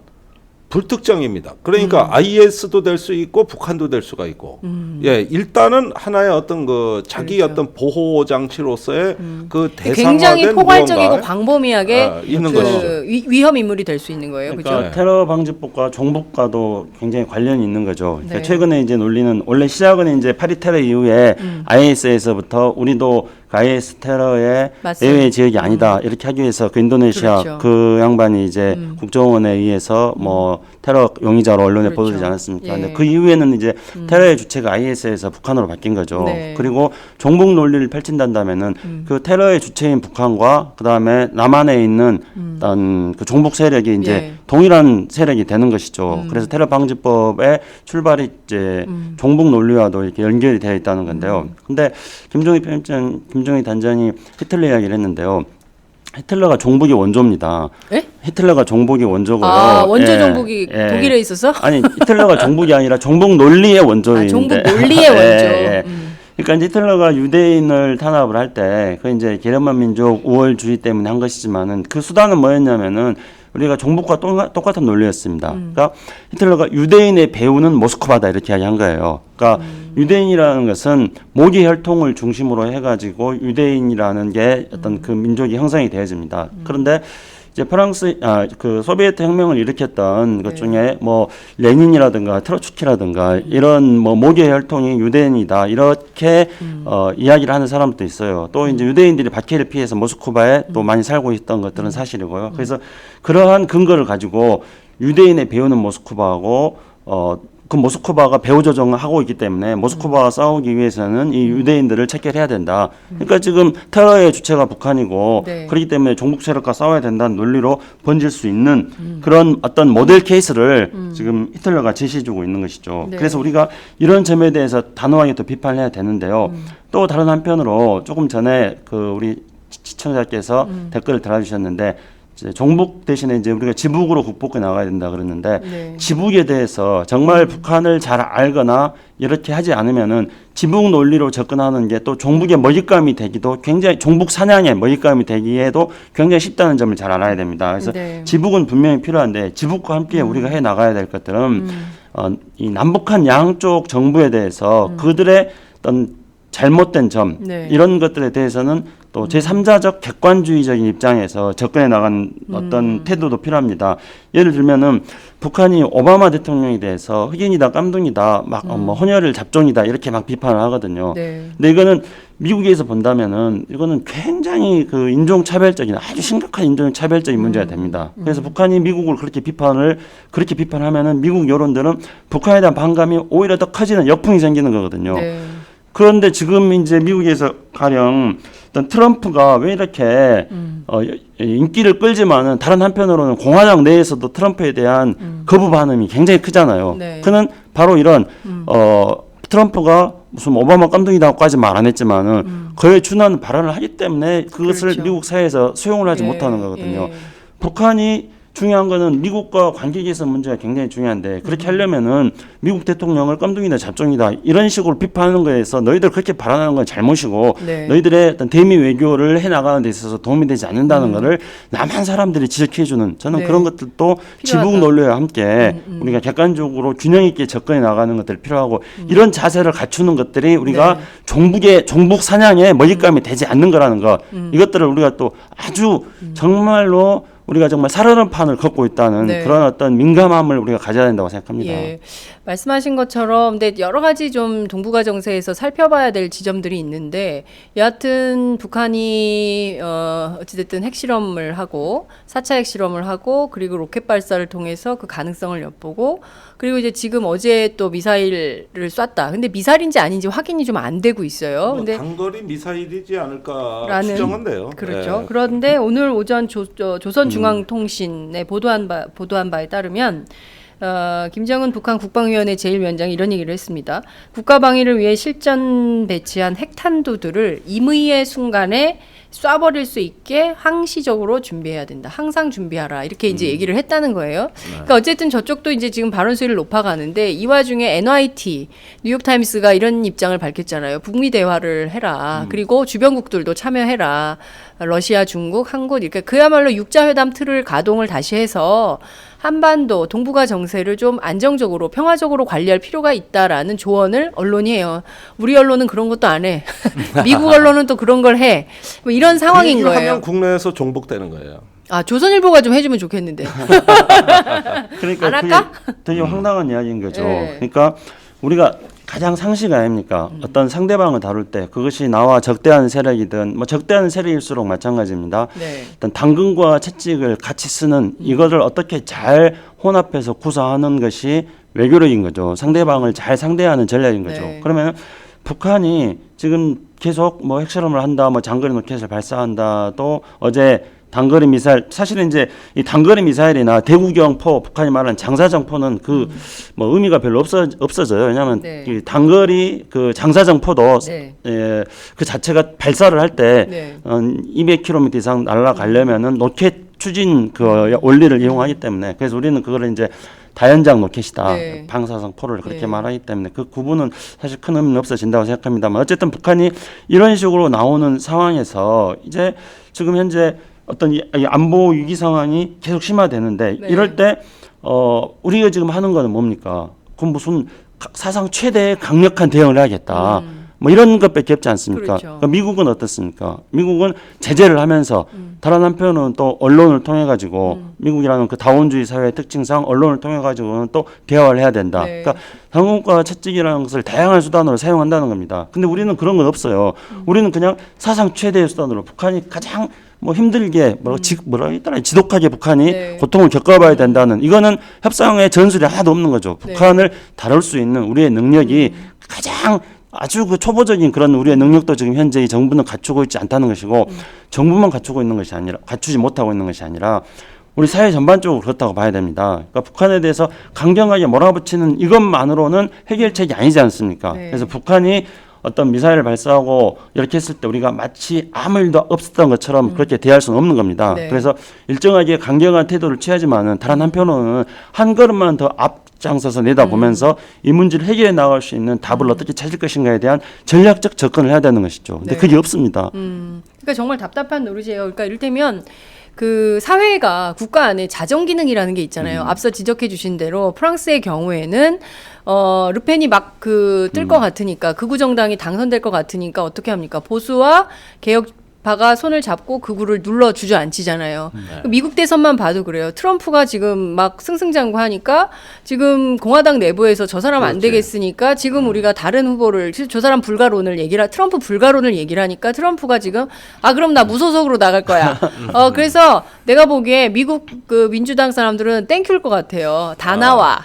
불특정입니다. 그러니까 IS도 될 수 있고 북한도 될 수가 있고, 일단은 하나의 어떤 그 자기 어떤 보호 장치로서의 그 대상화된 굉장히 포괄적이고 광범위하게 있는 것이죠. 위험 인물이 될 수 있는 거예요. 그러니까 그죠? 테러 방지법과 종북과도 굉장히 관련이 있는 거죠. 그러니까 최근에 이제 논리는 원래 시작은 이제 파리 테러 이후에 IS에서부터 우리도 IS 테러의 예외 지역이 아니다 이렇게 하기 위해서 그 인도네시아 그 양반이 이제 국정원에 의해서 뭐 테러 용의자로 언론에 보도되지 않았습니까? 근데 그 이후에는 이제 테러의 주체가 IS에서 북한으로 바뀐 거죠. 그리고 종북 논리를 펼친다면은 그 테러의 주체인 북한과 그 다음에 남한에 있는 어떤 그 종북 세력이 이제 동일한 세력이 되는 것이죠. 그래서 테러 방지법의 출발이 이제 종북 논리와도 이렇게 연결이 되어 있다는 건데요. 근데 김종희 단장이 히틀러 이야기를 했는데요. 히틀러가 종북이 원조입니다. 히틀러가 종북이 원조고요. 원조 종북이 독일에 있어서? 아니, 히틀러가 종북이 아니라 종북 논리의 원조인데. 종북 논리의 원조. 그러니까 이제 히틀러가 유대인을 탄압을 할 때 그 이제 게르만 민족 우월주의 때문에 한 것이지만은 그 수단은 뭐였냐면은 우리가 종북과 똑같은 논리였습니다. 그러니까 히틀러가 유대인의 배후는 모스크바다 이렇게 이야기한 거예요. 그러니까 유대인이라는 것은 모기 혈통을 중심으로 해가지고 유대인이라는 게 어떤 그 민족이 형성이 되어집니다. 그런데 이제 그 소비에트 혁명을 일으켰던 것 중에 뭐 레닌이라든가 트로츠키라든가 이런 뭐 모계 혈통이 유대인이다 이렇게 이야기를 하는 사람도 있어요. 또 이제 유대인들이 박해를 피해서 모스크바에 또 많이 살고 있던 것들은 사실이고요. 그래서 그러한 근거를 가지고 유대인의 배우는 모스크바하고 그 모스크바가 배후 조정을 하고 있기 때문에 모스크바와 싸우기 위해서는 이 유대인들을 척결해야 된다. 그러니까 지금 테러의 주체가 북한이고 네. 그렇기 때문에 종북 세력과 싸워야 된다는 논리로 번질 수 있는 그런 어떤 모델 케이스를 지금 히틀러가 제시해주고 있는 것이죠. 네. 그래서 우리가 이런 점에 대해서 단호하게 또 비판해야 되는데요. 또 다른 한편으로 조금 전에 그 우리 시청자께서 댓글을 달아주셨는데 이제 종북 대신에 이제 우리가 지북으로 극복해 나가야 된다 그랬는데 네. 지북에 대해서 정말 북한을 잘 알거나 이렇게 하지 않으면은 지북 논리로 접근하는 게 또 종북의 먹잇감이 되기도 굉장히 종북 사냥의 먹잇감이 되기에도 굉장히 쉽다는 점을 잘 알아야 됩니다. 그래서 네. 지북은 분명히 필요한데 지북과 함께 우리가 해 나가야 될 것들은 이 남북한 양쪽 정부에 대해서 그들의 어떤 잘못된 점 네. 이런 것들에 대해서는 또 제3자적 객관주의적인 입장에서 접근해 나간 어떤 태도도 필요합니다. 예를 들면은 북한이 오바마 대통령에 대해서 흑인이다 깜둥이다 막 뭐 혼혈을 잡종이다 이렇게 막 비판을 하거든요. 네. 근데 이거는 미국에서 본다면은 이거는 굉장히 그 인종차별적인 아주 심각한 인종차별적인 문제가 됩니다. 그래서 북한이 미국을 그렇게 비판하면은 미국 여론들은 북한에 대한 반감이 오히려 더 커지는 역풍이 생기는 거거든요. 네. 그런데 지금 이제 미국에서 가령 어떤 트럼프가 왜 이렇게 인기를 끌지만은 다른 한편으로는 공화당 내에서도 트럼프에 대한 거부 반응이 굉장히 크잖아요. 네. 그는 바로 이런 트럼프가 무슨 오바마 깜둥이다고까지 말 안 했지만은 그에 준하는 발언을 하기 때문에 그것을 그렇죠. 미국 사회에서 수용을 하지 예, 못하는 거거든요. 예. 북한이 중요한 거는 미국과 관계 개선 문제가 굉장히 중요한데 그렇게 하려면은 미국 대통령을 깜둥이다 잡종이다 이런 식으로 비판하는 거에서 너희들 그렇게 발언하는 건 잘못이고 네. 너희들의 어떤 대미 외교를 해나가는 데 있어서 도움이 되지 않는다는 거를 남한 사람들이 지적해주는 저는 네. 그런 것들도 필요하다. 지북 논리와 함께 우리가 객관적으로 균형 있게 접근해 나가는 것들이 필요하고 이런 자세를 갖추는 것들이 우리가 네. 종북 사냥의 먹잇감이 되지 않는 거라는 것 이것들을 우리가 또 아주 정말로 우리가 정말 살아난 판을 걷고 있다는 네. 그런 어떤 민감함을 우리가 가져야 된다고 생각합니다. 예. 말씀하신 것처럼 근데 여러 가지 좀 동북아 정세에서 살펴봐야 될 지점들이 있는데 여하튼 북한이 어찌됐든 핵실험을 하고 4차 핵실험을 하고 그리고 로켓 발사를 통해서 그 가능성을 엿보고 그리고 이제 지금 어제 또 미사일을 쐈다. 근데 미사일인지 아닌지 확인이 좀 안 되고 있어요. 근데 단거리 미사일이지 않을까 라는- 추정한데요. 그렇죠. 예. 그런데 오늘 오전 조선중앙통신에 보도한 바에 따르면 김정은 북한 국방위원회 제1위원장이 이런 얘기를 했습니다. 국가방위를 위해 실전 배치한 핵탄두들을 임의의 순간에 쏴버릴 수 있게 항시적으로 준비해야 된다. 항상 준비하라. 이렇게 이제 얘기를 했다는 거예요. 그러니까 어쨌든 저쪽도 이제 지금 발언 수위를 높아가는데 이 와중에 NYT, 뉴욕타임스가 이런 입장을 밝혔잖아요. 북미 대화를 해라. 그리고 주변국들도 참여해라. 러시아, 중국, 한국 이렇게 그야말로 육자회담 틀을 가동을 다시 해서 한반도 동북아 정세를 좀 안정적으로 평화적으로 관리할 필요가 있다라는 조언을 언론이 해요. 우리 언론은 그런 것도 안 해. 미국 언론은 또 그런 걸 해. 뭐 이런 상황인 그 거예요. 얘기하면 국내에서 종북되는 거예요. 아, 조선일보가 좀 해주면 좋겠는데. 그러니까 안 할까? 그게 되게 황당한 이야기인 거죠. 네. 그러니까 우리가 가장 상식 아닙니까? 어떤 상대방을 다룰 때 그것이 나와 적대하는 세력이든 뭐 적대하는 세력일수록 마찬가지입니다. 네. 어떤 당근과 채찍을 같이 쓰는 이거를 어떻게 잘 혼합해서 구사하는 것이 외교력인 거죠. 상대방을 잘 상대하는 전략인 거죠. 네. 그러면 북한이 지금 계속 뭐 핵실험을 한다, 뭐 장거리 로켓을 발사한다, 또 어제 단거리 미사일 사실은 이제 이 단거리 미사일이나 대구경 포 북한이 말하는 장사정 포는 그 뭐 의미가 별로 없어져요. 왜냐하면 네. 이 단거리 그 장사정 포도 네. 그 자체가 발사를 할 때 네. 200km 이상 날아가려면은 로켓 추진 그 원리를 이용하기 때문에 그래서 우리는 그거를 이제 다연장 로켓이다. 네. 방사성 포를 그렇게 네. 말하기 때문에 그 구분은 사실 큰 의미는 없어진다고 생각합니다만 어쨌든 북한이 이런 식으로 나오는 상황에서 이제 지금 현재 어떤 이 안보 위기 상황이 계속 심화되는데 네. 이럴 때 우리가 지금 하는 거는 뭡니까? 그럼 무슨 사상 최대의 강력한 대응을 해야겠다. 뭐 이런 것밖에 없지 않습니까? 그렇죠. 그러니까 미국은 어떻습니까? 미국은 제재를 하면서 다른 한편은 또 언론을 통해 가지고 미국이라는 그 다원주의 사회의 특징상 언론을 통해 가지고는 또 대화를 해야 된다. 네. 그러니까 당국과 채찍이라는 것을 다양한 수단으로 사용한다는 겁니다. 근데 우리는 그런 건 없어요. 우리는 그냥 사상 최대의 수단으로 북한이 가장 뭐 힘들게 뭐라 했더라 지독하게 북한이 네. 고통을 겪어봐야 된다는 이거는 협상의 전술이 하나도 없는 거죠. 네. 북한을 다룰 수 있는 우리의 능력이 가장 아주 그 초보적인 그런 우리의 능력도 지금 현재 이 정부는 갖추고 있지 않다는 것이고 정부만 갖추고 있는 것이 아니라 갖추지 못하고 있는 것이 아니라 우리 사회 전반적으로 그렇다고 봐야 됩니다. 그러니까 북한에 대해서 강경하게 몰아붙이는 이것만으로는 해결책이 아니지 않습니까? 네. 그래서 북한이 어떤 미사일을 발사하고 이렇게 했을 때 우리가 마치 아무 일도 없었던 것처럼 그렇게 대할 수는 없는 겁니다. 네. 그래서 일정하게 강경한 태도를 취하지만은 다른 한편으로는 한 걸음만 더 앞장서서 내다보면서 이 문제를 해결해 나갈 수 있는 답을 어떻게 찾을 것인가에 대한 전략적 접근을 해야 되는 것이죠. 근데 네. 그게 없습니다. 그러니까 정말 답답한 노릇이에요. 그러니까 이를테면 그 사회가 국가 안에 자정 기능이라는 게 있잖아요. 앞서 지적해 주신 대로 프랑스의 경우에는 르펜이 막 그 뜰 것 같으니까 극우 정당이 당선될 것 같으니까 어떻게 합니까? 보수와 개혁파가 손을 잡고 극우를 눌러 주저앉히잖아요. 미국 대선만 봐도 그래요. 트럼프가 지금 막 승승장구하니까 지금 공화당 내부에서 저 사람 안 되겠으니까 지금 우리가 다른 후보를 저 사람 트럼프 불가론을 얘기를 하니까 트럼프가 지금 그럼 나 무소속으로 나갈 거야. 그래서 내가 보기에 미국 그 민주당 사람들은 땡큐일 것 같아요. 다 나와.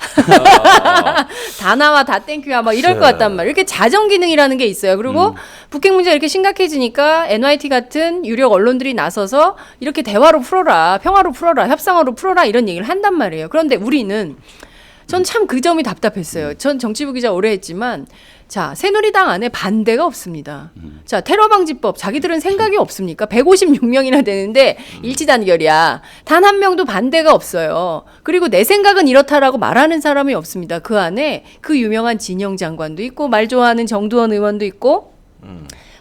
다 나와, 다 땡큐야. 막 이럴 것 같단 말이에요. 이렇게 자정 기능이라는 게 있어요. 그리고 북핵 문제가 이렇게 심각해지니까 NYT 같은 유력 언론들이 나서서 이렇게 대화로 풀어라, 평화로 풀어라, 협상으로 풀어라 이런 얘기를 한단 말이에요. 그런데 우리는 전 참 그 점이 답답했어요. 전 정치부 기자 오래 했지만 자, 새누리당 안에 반대가 없습니다. 자, 테러방지법 자기들은 생각이 없습니까? 156명이나 되는데 일치단결이야. 단 한 명도 반대가 없어요. 그리고 내 생각은 이렇다라고 말하는 사람이 없습니다. 그 안에 그 유명한 진영 장관도 있고 말 좋아하는 정두원 의원도 있고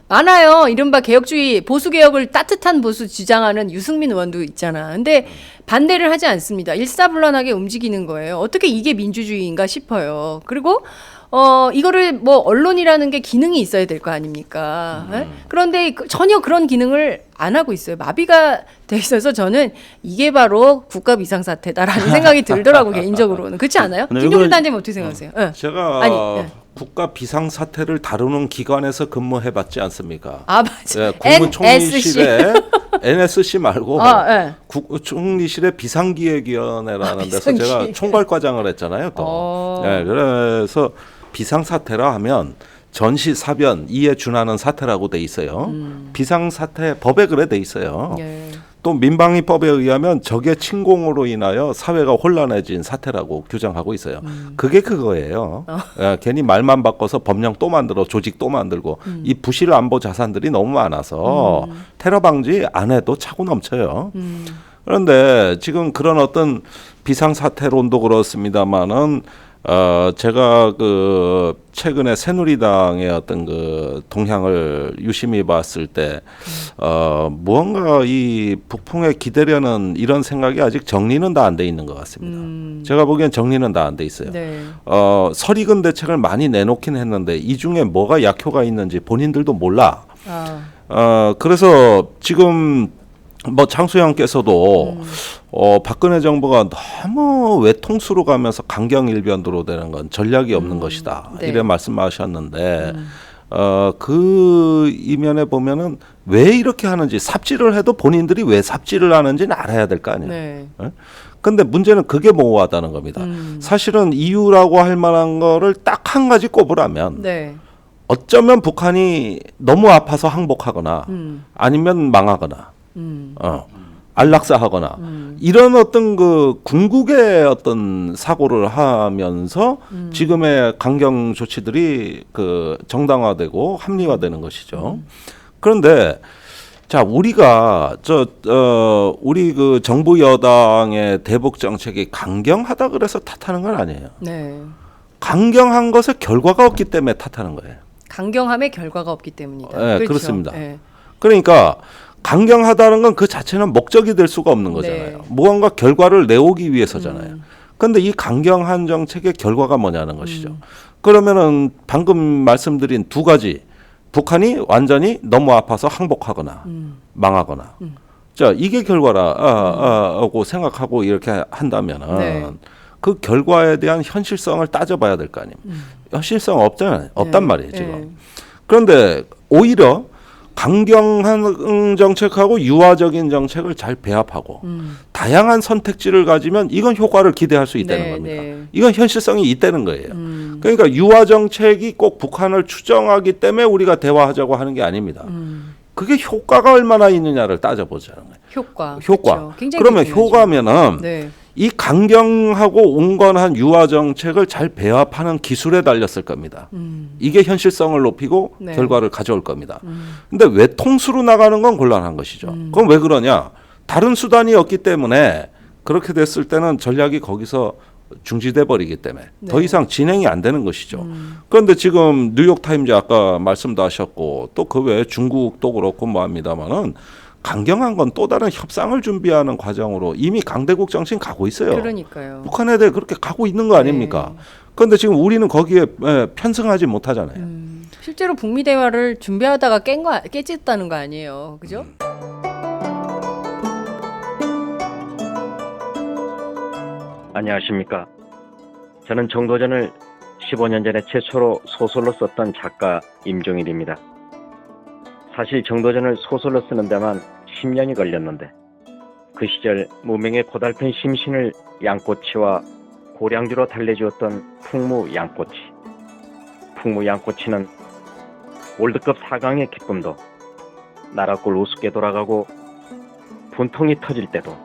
많아요. 이른바 개혁주의 보수개혁을 따뜻한 보수 주장하는 유승민 의원도 있잖아. 근데 반대를 하지 않습니다. 일사불란하게 움직이는 거예요. 어떻게 이게 민주주의인가 싶어요. 그리고 이거를 뭐 언론이라는 게 기능이 있어야 될 거 아닙니까? 그런데 전혀 그런 기능을 안 하고 있어요. 마비가 돼 있어서 저는 이게 바로 국가 비상사태다라는 생각이 들더라고 개인적으로는. 그렇지 않아요? 김종필 단장님 어떻게 생각하세요? 제가 국가 비상사태를 다루는 기관에서 근무해봤지 않습니까? 맞아. 국무총리실에 NSC 말고 네. 총리실의 비상기획위원회라는 데서 제가 총괄과장을 했잖아요. 또. 그래서 비상사태라 하면 전시, 사변, 이에 준하는 사태라고 돼 있어요. 비상사태 법에 그래 돼 있어요. 또 민방위법에 의하면 적의 침공으로 인하여 사회가 혼란해진 사태라고 규정하고 있어요. 그게 그거예요. 괜히 말만 바꿔서 법령 또 만들어 조직 또 만들고 이 부실 안보 자산들이 너무 많아서 테러 방지 안 해도 차고 넘쳐요. 그런데 지금 그런 어떤 비상사태론도 그렇습니다만은 제가 그 최근에 새누리당의 어떤 그 동향을 유심히 봤을 때 무언가 이 북풍에 기대려는 이런 생각이 아직 정리는 다 안 돼 있는 것 같습니다. 제가 보기엔 정리는 다 안 돼 있어요. 네. 설익은 대책을 많이 내놓긴 했는데 이 중에 뭐가 약효가 있는지 본인들도 몰라. 그래서 지금 뭐 장수영께서도 박근혜 정부가 너무 외통수로 가면서 강경일변도로 되는 건 전략이 없는 것이다. 네. 이래 말씀하셨는데 그 이면에 보면은 왜 이렇게 하는지 삽질을 해도 본인들이 왜 삽질을 하는지는 알아야 될 거 아니에요. 네. 근데 문제는 그게 모호하다는 겁니다. 사실은 이유라고 할 만한 거를 딱 한 가지 꼽으라면 네. 어쩌면 북한이 너무 아파서 항복하거나 아니면 망하거나 안락사하거나 이런 어떤 그 궁극의 어떤 사고를 하면서 지금의 강경 조치들이 그 정당화되고 합리화되는 것이죠. 그런데 자, 우리가 우리 그 정부 여당의 대북 정책이 강경하다 그래서 탓하는 건 아니에요. 네. 강경한 것에 결과가 없기 때문에 탓하는 거예요. 강경함의 결과가 없기 때문이다. 네, 그렇죠. 그렇습니다. 네. 그러니까 강경하다는 건 그 자체는 목적이 될 수가 없는 거잖아요. 네. 무언가 결과를 내오기 위해서잖아요. 그런데 이 강경한 정책의 결과가 뭐냐는 것이죠. 그러면은 방금 말씀드린 두 가지, 북한이 완전히 너무 아파서 항복하거나 망하거나. 자, 이게 결과라고 생각하고 이렇게 한다면은 네. 그 결과에 대한 현실성을 따져봐야 될 거 아닙니까? 현실성 없단 말이에요, 지금. 네. 그런데 오히려 강경한 정책하고 유화적인 정책을 잘 배합하고 다양한 선택지를 가지면 이건 효과를 기대할 수 있다는 겁니다. 이건 현실성이 있다는 거예요. 그러니까 유화 정책이 꼭 북한을 추정하기 때문에 우리가 대화하자고 하는 게 아닙니다. 그게 효과가 얼마나 있느냐를 따져보자는 거예요. 효과. 효과. 그렇죠. 굉장히 그러면 중요하죠. 효과면은 네. 이 강경하고 온건한 유화 정책을 잘 배합하는 기술에 달렸을 겁니다. 이게 현실성을 높이고 네. 결과를 가져올 겁니다. 근데 외통수로 나가는 건 곤란한 것이죠. 그럼 왜 그러냐? 다른 수단이 없기 때문에 그렇게 됐을 때는 전략이 거기서 중지돼 버리기 때문에 더 네. 이상 진행이 안 되는 것이죠. 그런데 지금 뉴욕타임즈 아까 말씀도 하셨고 또 그 외에 중국도 그렇고 뭐 합니다만은 강경한 건 또 다른 협상을 준비하는 과정으로 이미 강대국 정신 가고 있어요. 그러니까요. 북한에 대해 그렇게 가고 있는 거 아닙니까? 그런데 지금 우리는 거기에 편승하지 못하잖아요. 실제로 북미 대화를 준비하다가 깨졌다는 거 아니에요. 그죠? 안녕하십니까. 저는 정도전을 15년 전에 최초로 소설로 썼던 작가 임종일입니다. 사실 정도전을 소설로 쓰는 데만 10년이 걸렸는데 그 시절 무명의 고달픈 심신을 양꼬치와 고량주로 달래주었던 풍무 양꼬치. 풍무 양꼬치는 월드컵 4강의 기쁨도 나라골 우습게 돌아가고 분통이 터질 때도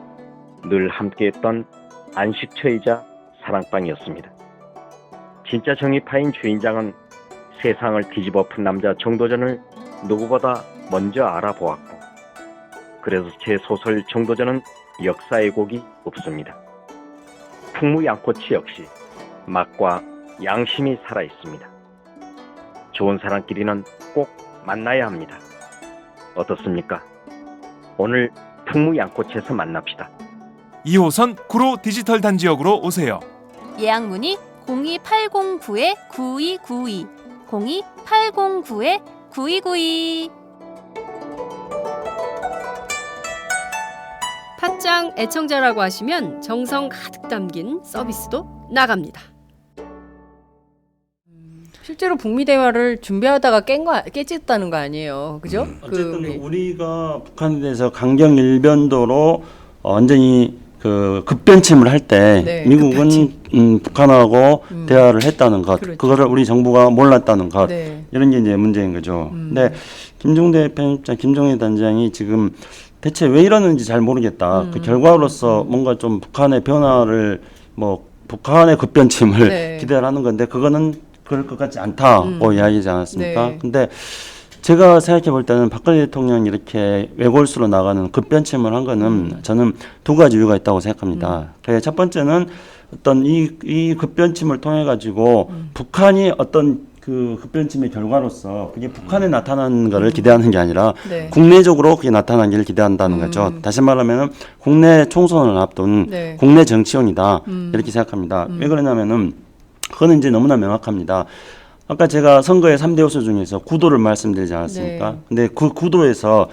늘 함께했던 안식처이자 사랑방이었습니다. 진짜 정의파인 주인장은 세상을 뒤집어 푼 남자 정도전을 누구보다 먼저 알아보았고 그래서 제 소설 정도전은 역사의 곡이 없습니다. 풍무 양꼬치 역시 맛과 양심이 살아있습니다. 좋은 사람끼리는 꼭 만나야 합니다. 어떻습니까? 오늘 풍무 양꼬치에서 만납시다. 2호선 구로 디지털 단지역으로 오세요. 예약 문의 02809-9292 02809-9292. 팟짱 애청자라고 하시면 정성 가득 담긴 서비스도 나갑니다. 실제로 북미 대화를 준비하다가 깨졌다는 거 아니에요. 그죠? 어쨌든 우리가 북한에 대해서 강경 일변도로 완전히 그 급변침을 할 때 네, 미국은 북한하고 대화를 했다는 것, 그렇죠. 그거를 우리 정부가 몰랐다는 것, 네. 이런 게 이제 문제인 거죠. 근데 김종대 편집장, 김종대 단장이 지금 대체 왜 이러는지 잘 모르겠다. 그 결과로서 뭔가 좀 북한의 변화를 뭐 북한의 급변침을 네. 기대를 하는 건데 그거는 그럴 것 같지 않다고 이야기하지 않았습니까? 네. 근데 제가 생각해 볼 때는 박근혜 대통령이 이렇게 외골수로 나가는 급변침을 한 거는 저는 두 가지 이유가 있다고 생각합니다. 첫 번째는 어떤 이 급변침을 통해 가지고 북한이 어떤 그 급변침의 결과로서 그게 북한에 나타나는 것을 기대하는 게 아니라 네. 국내적으로 그게 나타나기를 기대한다는 거죠. 다시 말하면 국내 총선을 앞둔 네. 국내 정치용이다 이렇게 생각합니다. 왜 그러냐면은 그거는 이제 너무나 명확합니다. 아까 제가 선거의 3대 요소 중에서 구도를 말씀드리지 않았습니까? 네. 근데 그 구도에서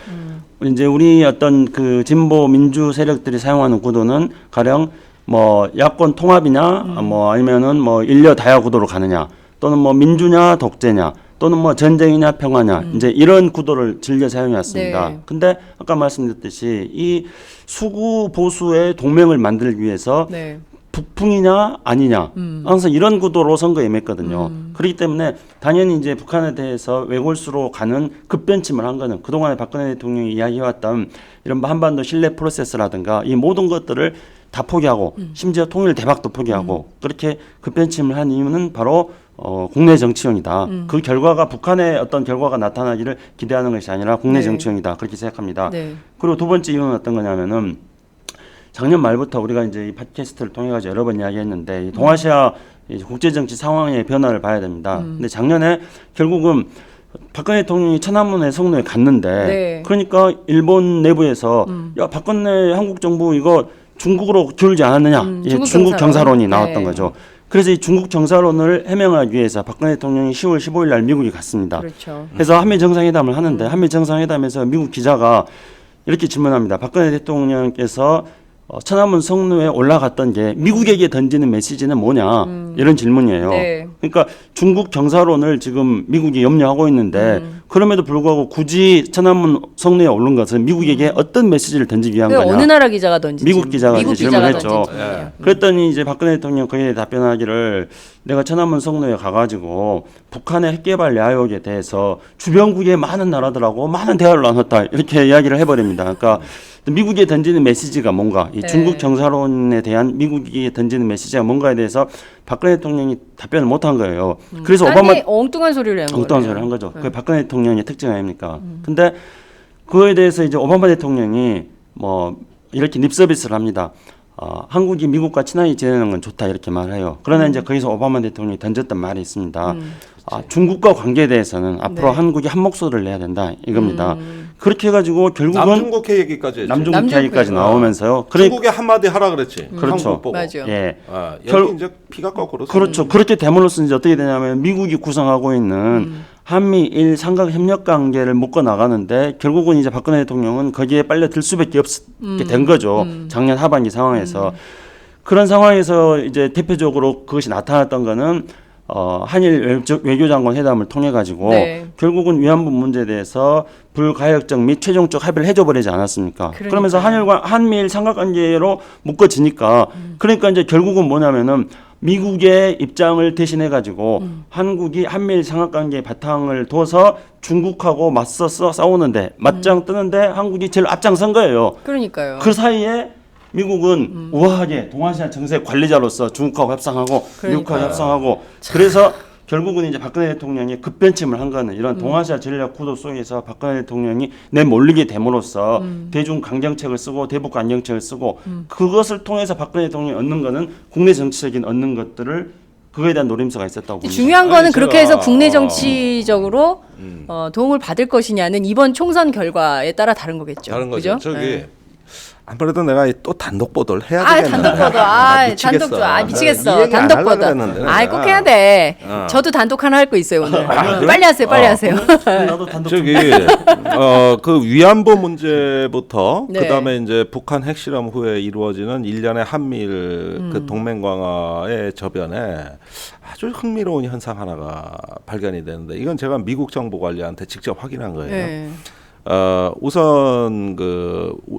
이제 우리 어떤 그 진보 민주 세력들이 사용하는 구도는 가령 뭐 야권 통합이냐, 뭐 아니면은 뭐 일려 다야 구도로 가느냐, 또는 뭐 민주냐 독재냐, 또는 뭐 전쟁이냐 평화냐, 이제 이런 구도를 즐겨 사용해 왔습니다. 네. 근데 아까 말씀드렸듯이 이 수구 보수의 동맹을 만들기 위해서 네. 북풍이냐 아니냐 항상 이런 구도로 선거에 임했거든요. 그렇기 때문에 당연히 이제 북한에 대해서 외골수로 가는 급변침을 한 거는 그동안에 박근혜 대통령이 이야기해왔던 이런 한반도 신뢰 프로세스라든가 이 모든 것들을 다 포기하고 심지어 통일 대박도 포기하고 그렇게 급변침을 한 이유는 바로 국내 정치용이다. 그 결과가 북한의 어떤 결과가 나타나기를 기대하는 것이 아니라 국내 네. 정치용이다. 그렇게 생각합니다. 네. 그리고 두 번째 이유는 어떤 거냐면은 작년 말부터 우리가 이제 이 팟캐스트를 통해 가지고 여러 번 이야기했는데 이 동아시아 국제 정치 상황의 변화를 봐야 됩니다. 근데 작년에 결국은 박근혜 대통령이 천안문에 성노에 갔는데 네. 그러니까 일본 내부에서 야 박근혜 한국 정부 이거 중국으로 기울지 않았느냐 중국 경사론이 나왔던 네. 거죠. 그래서 이 중국 경사론을 해명하기 위해서 박근혜 대통령이 10월 15일 날 미국에 갔습니다. 그렇죠. 그래서 한미 정상회담을 하는데 한미 정상회담에서 미국 기자가 이렇게 질문합니다. 박근혜 대통령께서 천안문 성로에 올라갔던 게 미국에게 던지는 메시지는 뭐냐 이런 질문이에요. 네. 그러니까 중국 경사론을 지금 미국이 염려하고 있는데 그럼에도 불구하고 굳이 천안문 성노에 오른 것은 미국에게 어떤 메시지를 던지기 위한 그 거냐? 어느 나라 기자가 던진 미국 기자가 미국 이제 기자가 질문했죠. 던진 질문이에요. 예. 그랬더니 이제 박근혜 대통령 거기에 답변하기를 내가 천안문 성노에 가가지고 북한의 핵개발 야욕에 대해서 주변국의 많은 나라들하고 많은 대화를 나눴다 이렇게 이야기를 해버립니다. 그러니까 미국에 던지는 메시지가 뭔가 이 네. 중국 정사론에 대한 미국이 던지는 메시지가 뭔가에 대해서 박근혜 대통령이 답변을 못한 거예요. 그래서 오바마 아니, 엉뚱한 소리를 한 거예요. 엉뚱한 소리를 한 거죠. 그게 박근혜 대통령의 특징 아닙니까? 근데 그거에 대해서 이제 오바마 대통령이 뭐 이렇게 립 서비스를 합니다. 한국이 미국과 친하게 지내는 건 좋다 이렇게 말해요. 그러나 이제 거기서 오바마 대통령이 던졌던 말이 있습니다. 중국과 관계에 대해서는 앞으로 네. 한국이 한 목소리를 내야 된다 이겁니다. 그렇게 해가지고 결국은 남중국 얘기까지 했지. 남중국 남중국 얘기까지 얘기. 나오면서요. 중국에 한마디 하라 그랬지. 그렇죠. 한국 보고. 맞아. 예. 여기 결- 이제 피가 거꾸로. 그렇죠. 그렇게 됨으로써 이제 어떻게 되냐면 미국이 구성하고 있는 한미일 삼각 협력 관계를 묶어 나가는데 결국은 이제 박근혜 대통령은 거기에 빨려 들 수밖에 없게 된 거죠. 작년 하반기 상황에서 그런 상황에서 이제 대표적으로 그것이 나타났던 거는 한일 외교장관 회담을 통해 가지고 네. 결국은 위안부 문제에 대해서 불가역적 및 최종적 합의를 해줘 버리지 않았습니까? 그러니까요. 그러면서 한미일 삼각관계로 묶어지니까 그러니까 이제 결국은 뭐냐면은 미국의 입장을 대신해 가지고 한국이 한미일 삼각관계의 바탕을 둬서 중국하고 맞서서 싸우는데 맞짱 뜨는데 한국이 제일 앞장선 거예요. 그러니까요. 그 사이에 미국은 우아하게 동아시아 정세 관리자로서 중국하고 협상하고 미국하고 협상하고 그래서 결국은 이제 박근혜 대통령이 급변침을 한 거는 이런 동아시아 전략 구도 속에서 박근혜 대통령이 내몰리게 됨으로써 대중 강정책을 쓰고 대북 강정책을 쓰고 그것을 통해서 박근혜 대통령이 얻는 거는 국내 정치적인 얻는 것들을 그거에 대한 노림수가 있었다고 봅니다. 중요한 거는 아니, 그렇게 제가- 해서 국내 정치적으로 도움을 받을 것이냐는 이번 총선 결과에 따라 다른 거겠죠. 다른 거죠. 그죠? 저기 네. 아무래도 내가 또 단독 보도를 해야 아, 되겠는데. 단독 보도. 미치겠어. 단독 좋아. 미치겠어. 이 얘기 안 단독 하려고 보도. 그랬는데, 내가. 꼭 해야 돼. 어. 저도 단독 하나 할 거 있어요, 오늘. 그래? 빨리 하세요. 빨리 하세요. 나도 단독 저기 그 위안부 문제부터 네. 그다음에 이제 북한 핵실험 후에 이루어지는 일련의 한미일 그 동맹 강화의 저변에 아주 흥미로운 현상 하나가 발견이 되는데 이건 제가 미국 정보 관리한테 직접 확인한 거예요. 네. 우선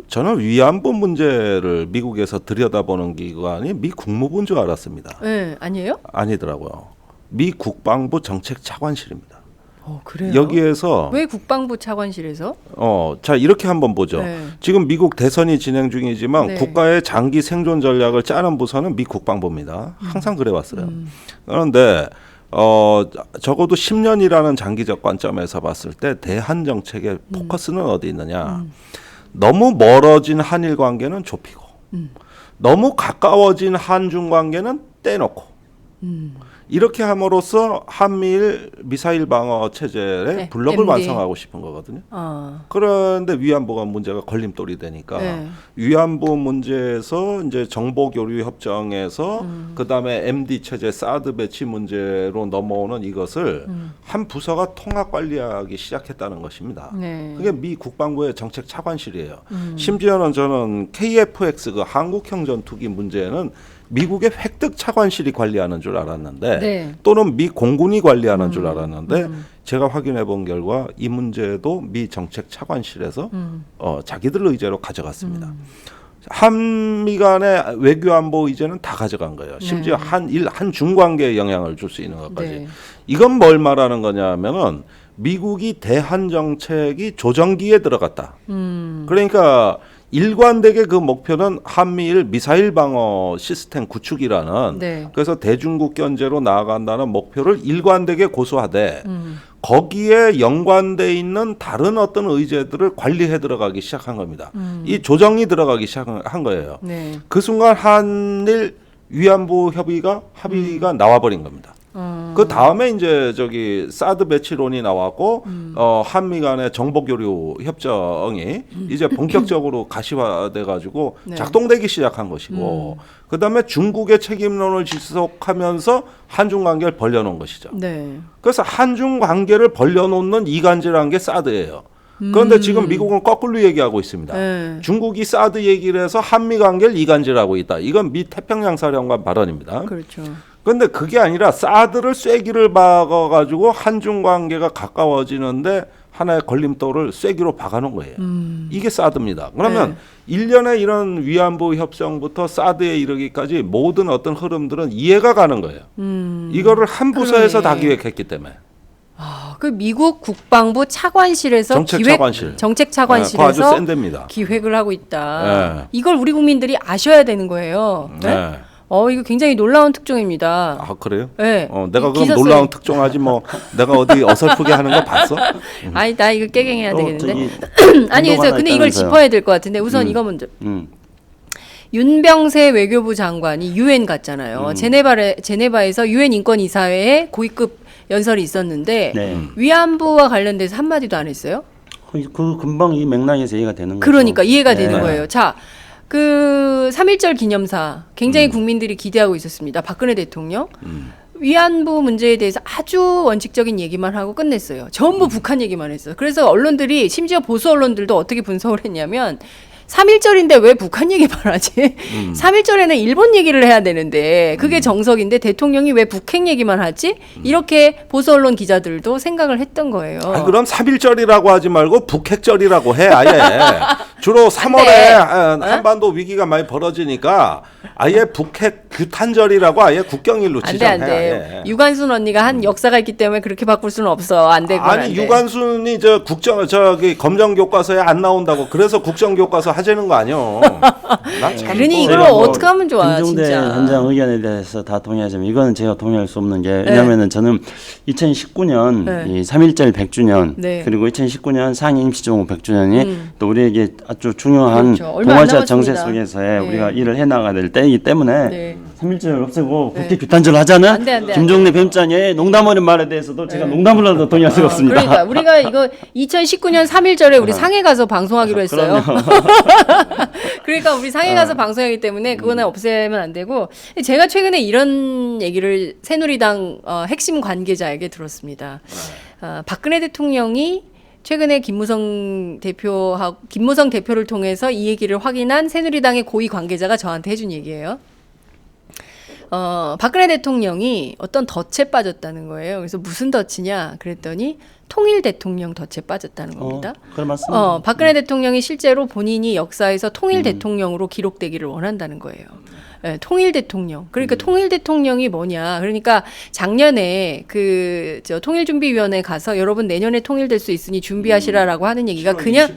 저는 위안부 문제를 미국에서 들여다보는 기관이 미 국무부인 줄 알았습니다. 네, 아니에요? 아니더라고요. 미 국방부 정책차관실입니다. 그래요? 여기에서 왜 국방부 차관실에서? 자 이렇게 한번 보죠. 네. 지금 미국 대선이 진행 중이지만 네. 국가의 장기 생존 전략을 짜는 부서는 미 국방부입니다. 항상 그래왔어요. 그런데 적어도 10년이라는 장기적 관점에서 봤을 때 대한 정책의 포커스는 어디 있느냐? 너무 멀어진 한일 관계는 좁히고, 너무 가까워진 한중 관계는 떼놓고. 이렇게 함으로써 한미일 미사일 방어 체제의 네, 블록을 MD. 완성하고 싶은 거거든요. 아, 그런데 위안부가 문제가 걸림돌이 되니까 네. 위안부 문제에서 이제 정보 교류 협정에서 그다음에 MD 체제 사드 배치 문제로 넘어오는 이것을 한 부서가 통합 관리하기 시작했다는 것입니다. 네. 그게 미 국방부의 정책 차관실이에요. 심지어는 저는 KF-X 그 한국형 전투기 문제는 미국의 획득 차관실이 관리하는 줄 알았는데 네. 또는 미 공군이 관리하는 줄 알았는데 제가 확인해 본 결과 이 문제도 미 정책 차관실에서 자기들 의제로 가져갔습니다. 한미 간의 외교 안보 의제는 다 가져간 거예요. 심지어 한중 관계에 영향을 줄 수 있는 것까지. 네. 이건 뭘 말하는 거냐면은 미국이 대한 정책이 조정기에 들어갔다. 그러니까 일관되게 그 목표는 한미일 미사일 방어 시스템 구축이라는 네. 그래서 대중국 견제로 나아간다는 목표를 일관되게 고수하되 거기에 연관돼 있는 다른 어떤 의제들을 관리해 들어가기 시작한 겁니다. 이 조정이 들어가기 시작한 거예요. 네. 그 순간 한일 위안부 합의가 나와버린 겁니다. 그 다음에 이제 저기 사드 배치론이 나왔고 한미 간의 정보 교류 협정이 이제 본격적으로 가시화돼 가지고 네. 작동되기 시작한 것이고 그다음에 중국의 책임론을 지속하면서 한중 관계를 벌려놓은 것이죠. 네. 그래서 한중 관계를 벌려놓는 이간질한 게 사드예요. 그런데 지금 미국은 거꾸로 얘기하고 있습니다. 네. 중국이 사드 얘기를 해서 한미 관계를 이간질하고 있다. 이건 미 태평양 사령관 발언입니다. 그렇죠. 근데 그게 아니라 사드를 쐐기를 박아가지고 한중 관계가 가까워지는데 하나의 걸림돌을 쐐기로 박아놓은 거예요. 이게 사드입니다. 그러면 일련의 이런 위안부 협정부터 사드에 이르기까지 모든 어떤 흐름들은 이해가 가는 거예요. 이거를 한 부서에서 다 기획했기 때문에. 그 미국 국방부 차관실에서 정책 차관실에서 아주 센 데입니다. 기획을 하고 있다. 이걸 우리 국민들이 아셔야 되는 거예요. 네? 이거 굉장히 놀라운 특종입니다. 아 그래요? 네. 내가 그럼 놀라운 특종하지 뭐 내가 어디 어설프게 하는 거 봤어? 아니 나 이거 깨갱해야 되겠는데. 아니 그래서 근데 이걸 짚어야 될 것 같은데 우선 이거 먼저. 윤병세 외교부 장관이 유엔 갔잖아요. 제네바에서 유엔 인권이사회에 고위급 연설이 있었는데 위안부와 관련돼서 한마디도 안 했어요? 그 금방 이 맥락에서 이해가 되는 거죠. 그러니까 이해가 되는 거예요. 자, 그 3.1절 기념사 굉장히 국민들이 기대하고 있었습니다. 박근혜 대통령. 위안부 문제에 대해서 아주 원칙적인 얘기만 하고 끝냈어요. 전부 북한 얘기만 했어요. 그래서 언론들이 심지어 보수 언론들도 어떻게 분석을 했냐면 3.1절인데 왜 북한 얘기만 하지? 3.1절에는 일본 얘기를 해야 되는데 그게 정석인데 대통령이 왜 북핵 얘기만 하지? 이렇게 보수 언론 기자들도 생각을 했던 거예요. 아니, 그럼 3.1절이라고 하지 말고 북핵절이라고 해 아예. 주로 3월에 한반도 위기가 많이 벌어지니까 아예 북핵 규탄절이라고 아예 국경일로 지정해. 안 돼. 유관순 언니가 한 역사가 있기 때문에 그렇게 바꿀 수는 없어. 안 돼. 아니 유관순이 검정 교과서에 안 나온다고 그래서 국정 교과서 하자는 거 아니요. 그러니 이걸 어떻게 하면 좋아, 김종대 진짜. 현장 의견에 대해서 다 동의하지만 이거는 제가 동의할 수 없는 게 왜냐하면은 저는 2019년 이 3.1절 100주년 그리고 2019년 상해 임시정부 100주년이 또 우리에게 아주 중요한 동아시아 정세 속에서의 우리가 일을 해나가야 될 때이기 때문에 3.1절 없애고 국회 규탄절 하자는 안 돼. 김종대 배임장의 농담 어린 말에 대해서도 제가 농담을 하도 동의할 수가 없습니다. 그러니까 우리가 이거 2019년 3.1절에 우리 상해 가서 방송하기로 했어요. 그러니까 우리 상해 가서 방송하기 때문에 그거는 없애면 안 되고 제가 최근에 이런 얘기를 새누리당 핵심 관계자에게 들었습니다. 박근혜 대통령이 최근에 김무성 대표를 통해서 이 얘기를 확인한 새누리당의 고위 관계자가 저한테 해준 얘기예요. 박근혜 대통령이 어떤 덫에 빠졌다는 거예요. 그래서 무슨 덫이냐 그랬더니 통일 대통령 덫에 빠졌다는 겁니다. 그래 맞습니다. 박근혜 대통령이 실제로 본인이 역사에서 통일 대통령으로 기록되기를 원한다는 거예요. 네, 통일 대통령. 그러니까 통일 대통령이 뭐냐? 그러니까 작년에 통일준비위원회 가서 여러분 내년에 통일될 수 있으니 준비하시라라고 하는 얘기가 그냥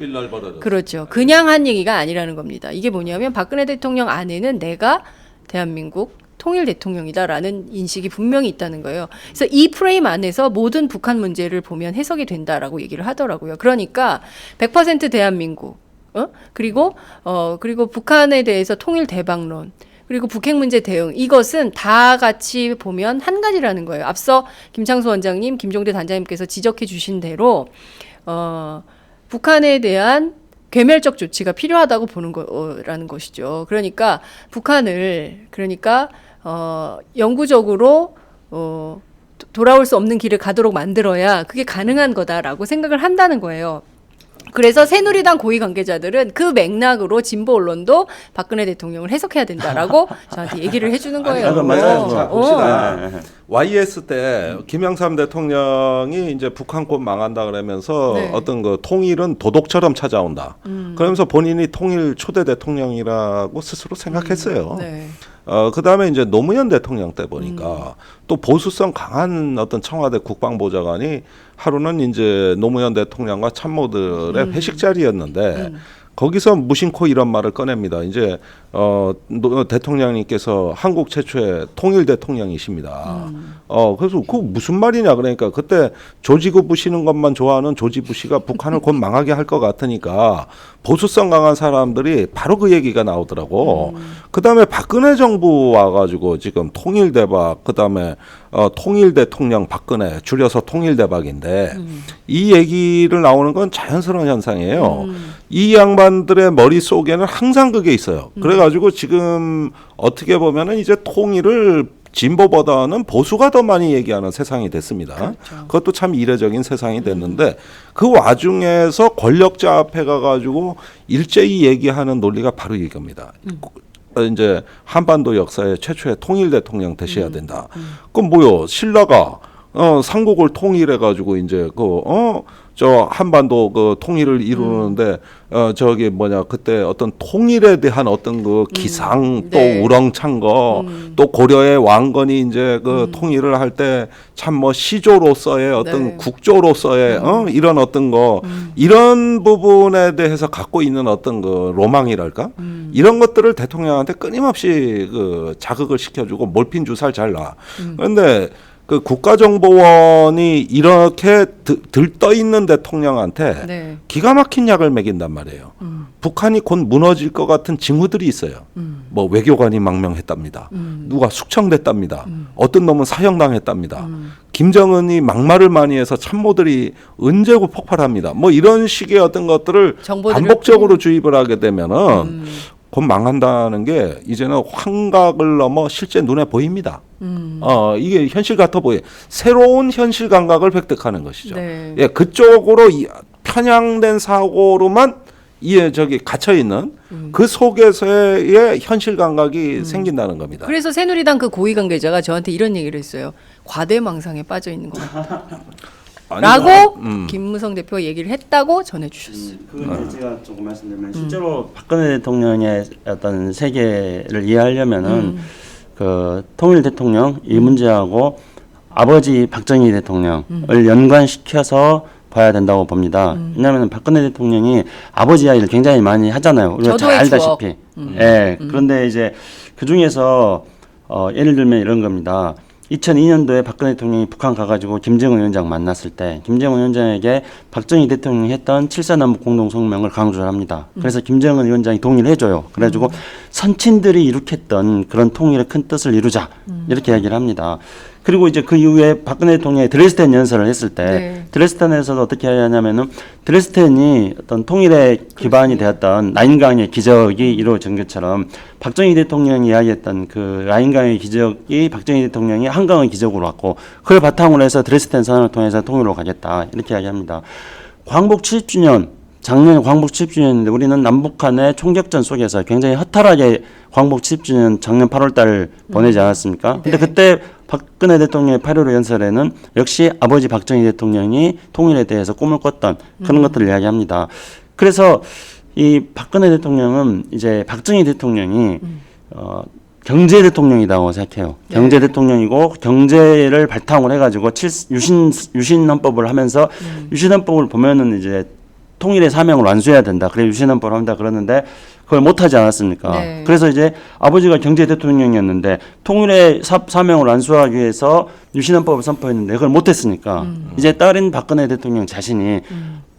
그렇죠. 그냥 한 얘기가 아니라는 겁니다. 이게 뭐냐면 박근혜 대통령 안에는 내가 대한민국 통일 대통령이다라는 인식이 분명히 있다는 거예요. 그래서 이 프레임 안에서 모든 북한 문제를 보면 해석이 된다라고 얘기를 하더라고요. 그러니까 100% 대한민국, 그리고 북한에 대해서 통일 대박론, 그리고 북핵 문제 대응, 이것은 다 같이 보면 한 가지라는 거예요. 앞서 김창수 원장님, 김종대 단장님께서 지적해 주신 대로 북한에 대한 괴멸적 조치가 필요하다고 보는 거라는 것이죠. 그러니까 북한을 영구적으로 돌아올 수 없는 길을 가도록 만들어야 그게 가능한 거다라고 생각을 한다는 거예요. 그래서 새누리당 고위 관계자들은 그 맥락으로 진보 언론도 박근혜 대통령을 해석해야 된다라고 저한테 얘기를 해주는 거예요. 맞아요. 자, 봅시다. YS 때 김영삼 대통령이 이제 북한 곧 망한다 그러면서 어떤 그 통일은 도독처럼 찾아온다. 그러면서 본인이 통일 초대 대통령이라고 스스로 생각했어요. 그다음에 이제 노무현 대통령 때 보니까 또 보수성 강한 어떤 청와대 국방보좌관이 하루는 이제 노무현 대통령과 참모들의 회식 자리였는데 거기서 무심코 이런 말을 꺼냅니다. 이제 대통령님께서 한국 최초의 통일 대통령이십니다. 그래서 그 무슨 말이냐 그러니까 그때 조지 부시는 것만 좋아하는 조지 부시가 북한을 곧 망하게 할 것 같으니까 보수성 강한 사람들이 바로 그 얘기가 나오더라고. 그다음에 박근혜 정부 와가지고 지금 통일 대박, 그다음에 통일 대통령 박근혜 줄여서 통일 대박인데 이 얘기를 나오는 건 자연스러운 현상이에요. 이 양반들의 머릿속에는 항상 그게 있어요. 그래가지고 지금 어떻게 보면은 이제 통일을 진보보다는 보수가 더 많이 얘기하는 세상이 됐습니다. 그렇죠. 그것도 참 이례적인 세상이 됐는데 그 와중에서 권력자 앞에 가가지고 일제히 얘기하는 논리가 바로 이겁니다. 이제 한반도 역사의 최초의 통일 대통령 되셔야 된다. 그럼 뭐요? 신라가 삼국을 통일해 가지고 이제 저 한반도 그 통일을 이루는데 저기 뭐냐 그때 어떤 통일에 대한 어떤 그 기상 또 네. 우렁찬 거 또 고려의 왕건이 이제 그 통일을 할 때 참 뭐 시조로서의 어떤 네. 국조로서의 이런 어떤 거 이런 부분에 대해서 갖고 있는 어떤 그 로망이랄까 이런 것들을 대통령한테 끊임없이 그 자극을 시켜주고 몰핀 주사를 잘 놔. 그런데 그 국가정보원이 이렇게 들떠 있는 대통령한테 네. 기가 막힌 약을 먹인단 말이에요. 북한이 곧 무너질 것 같은 징후들이 있어요. 뭐 외교관이 망명했답니다. 누가 숙청됐답니다. 어떤 놈은 사형당했답니다. 김정은이 막말을 많이 해서 참모들이 은제고 폭발합니다. 뭐 이런 식의 어떤 것들을 정보들을 반복적으로 주입을 하게 되면은 곧 망한다는 게 이제는 환각을 넘어 실제 눈에 보입니다. 이게 현실 같아 보여요. 새로운 현실 감각을 획득하는 것이죠. 네. 예, 그쪽으로 편향된 사고로만 저기 갇혀 있는 그 속에서의 현실 감각이 생긴다는 겁니다. 그래서 새누리당 그 고위 관계자가 저한테 이런 얘기를 했어요. 과대망상에 빠져 있는 것 같다. 라고 김무성 대표가 얘기를 했다고 전해주셨어요. 그 제가 조금 말씀드리면 실제로 박근혜 대통령의 어떤 세계를 이해하려면은 그 통일 대통령 이 문제하고 아버지 박정희 대통령을 연관시켜서 봐야 된다고 봅니다. 왜냐하면 박근혜 대통령이 아버지 이야기를 굉장히 많이 하잖아요. 우리가 잘 알다시피. 예. 그런데 이제 그 중에서 예를 들면 이런 겁니다. 2002년도에 박근혜 대통령이 북한 가가지고 김정은 위원장 만났을 때 김정은 위원장에게 박정희 대통령이 했던 7.4남북 공동성명을 강조를 합니다. 그래서 김정은 위원장이 동의를 해줘요. 그래가지고 선친들이 이룩했던 그런 통일의 큰 뜻을 이루자 이렇게 이야기를 합니다. 그리고 이제 그 이후에 박근혜 대통령이 드레스덴 연설을 했을 때 네. 드레스덴에서도 어떻게 하냐면은 드레스덴이 어떤 통일의 기반이 되었던 라인강의 기적이 이루어진 것처럼 박정희 대통령이 이야기했던 그 라인강의 기적이 박정희 대통령이 한강의 기적으로 왔고 그걸 바탕으로 해서 드레스덴 선언을 통해서 통일로 가겠다 이렇게 이야기합니다. 광복 70주년 작년에 광복 70주년인데 우리는 남북한의 총격전 속에서 굉장히 허탈하게 광복 70주년 작년 8월달 보내지 않았습니까? 근데 네. 그때 박근혜 대통령의 8.15 연설에는 역시 아버지 박정희 대통령이 통일에 대해서 꿈을 꿨던 그런 것들을 이야기합니다. 그래서 이 박근혜 대통령은 이제 박정희 대통령이 경제 대통령이라고 생각해요. 네. 경제 대통령이고 경제를 바탕으로 해가지고 유신헌법을 하면서 유신헌법을 보면은 이제 통일의 사명을 완수해야 된다. 그래 유신헌법을 한다 그러는데 그걸 못하지 않았습니까? 네. 그래서 이제 아버지가 경제 대통령이었는데 통일의 사명을 완수하기 위해서 유신헌법을 선포했는데 그걸 못했으니까 이제 딸인 박근혜 대통령 자신이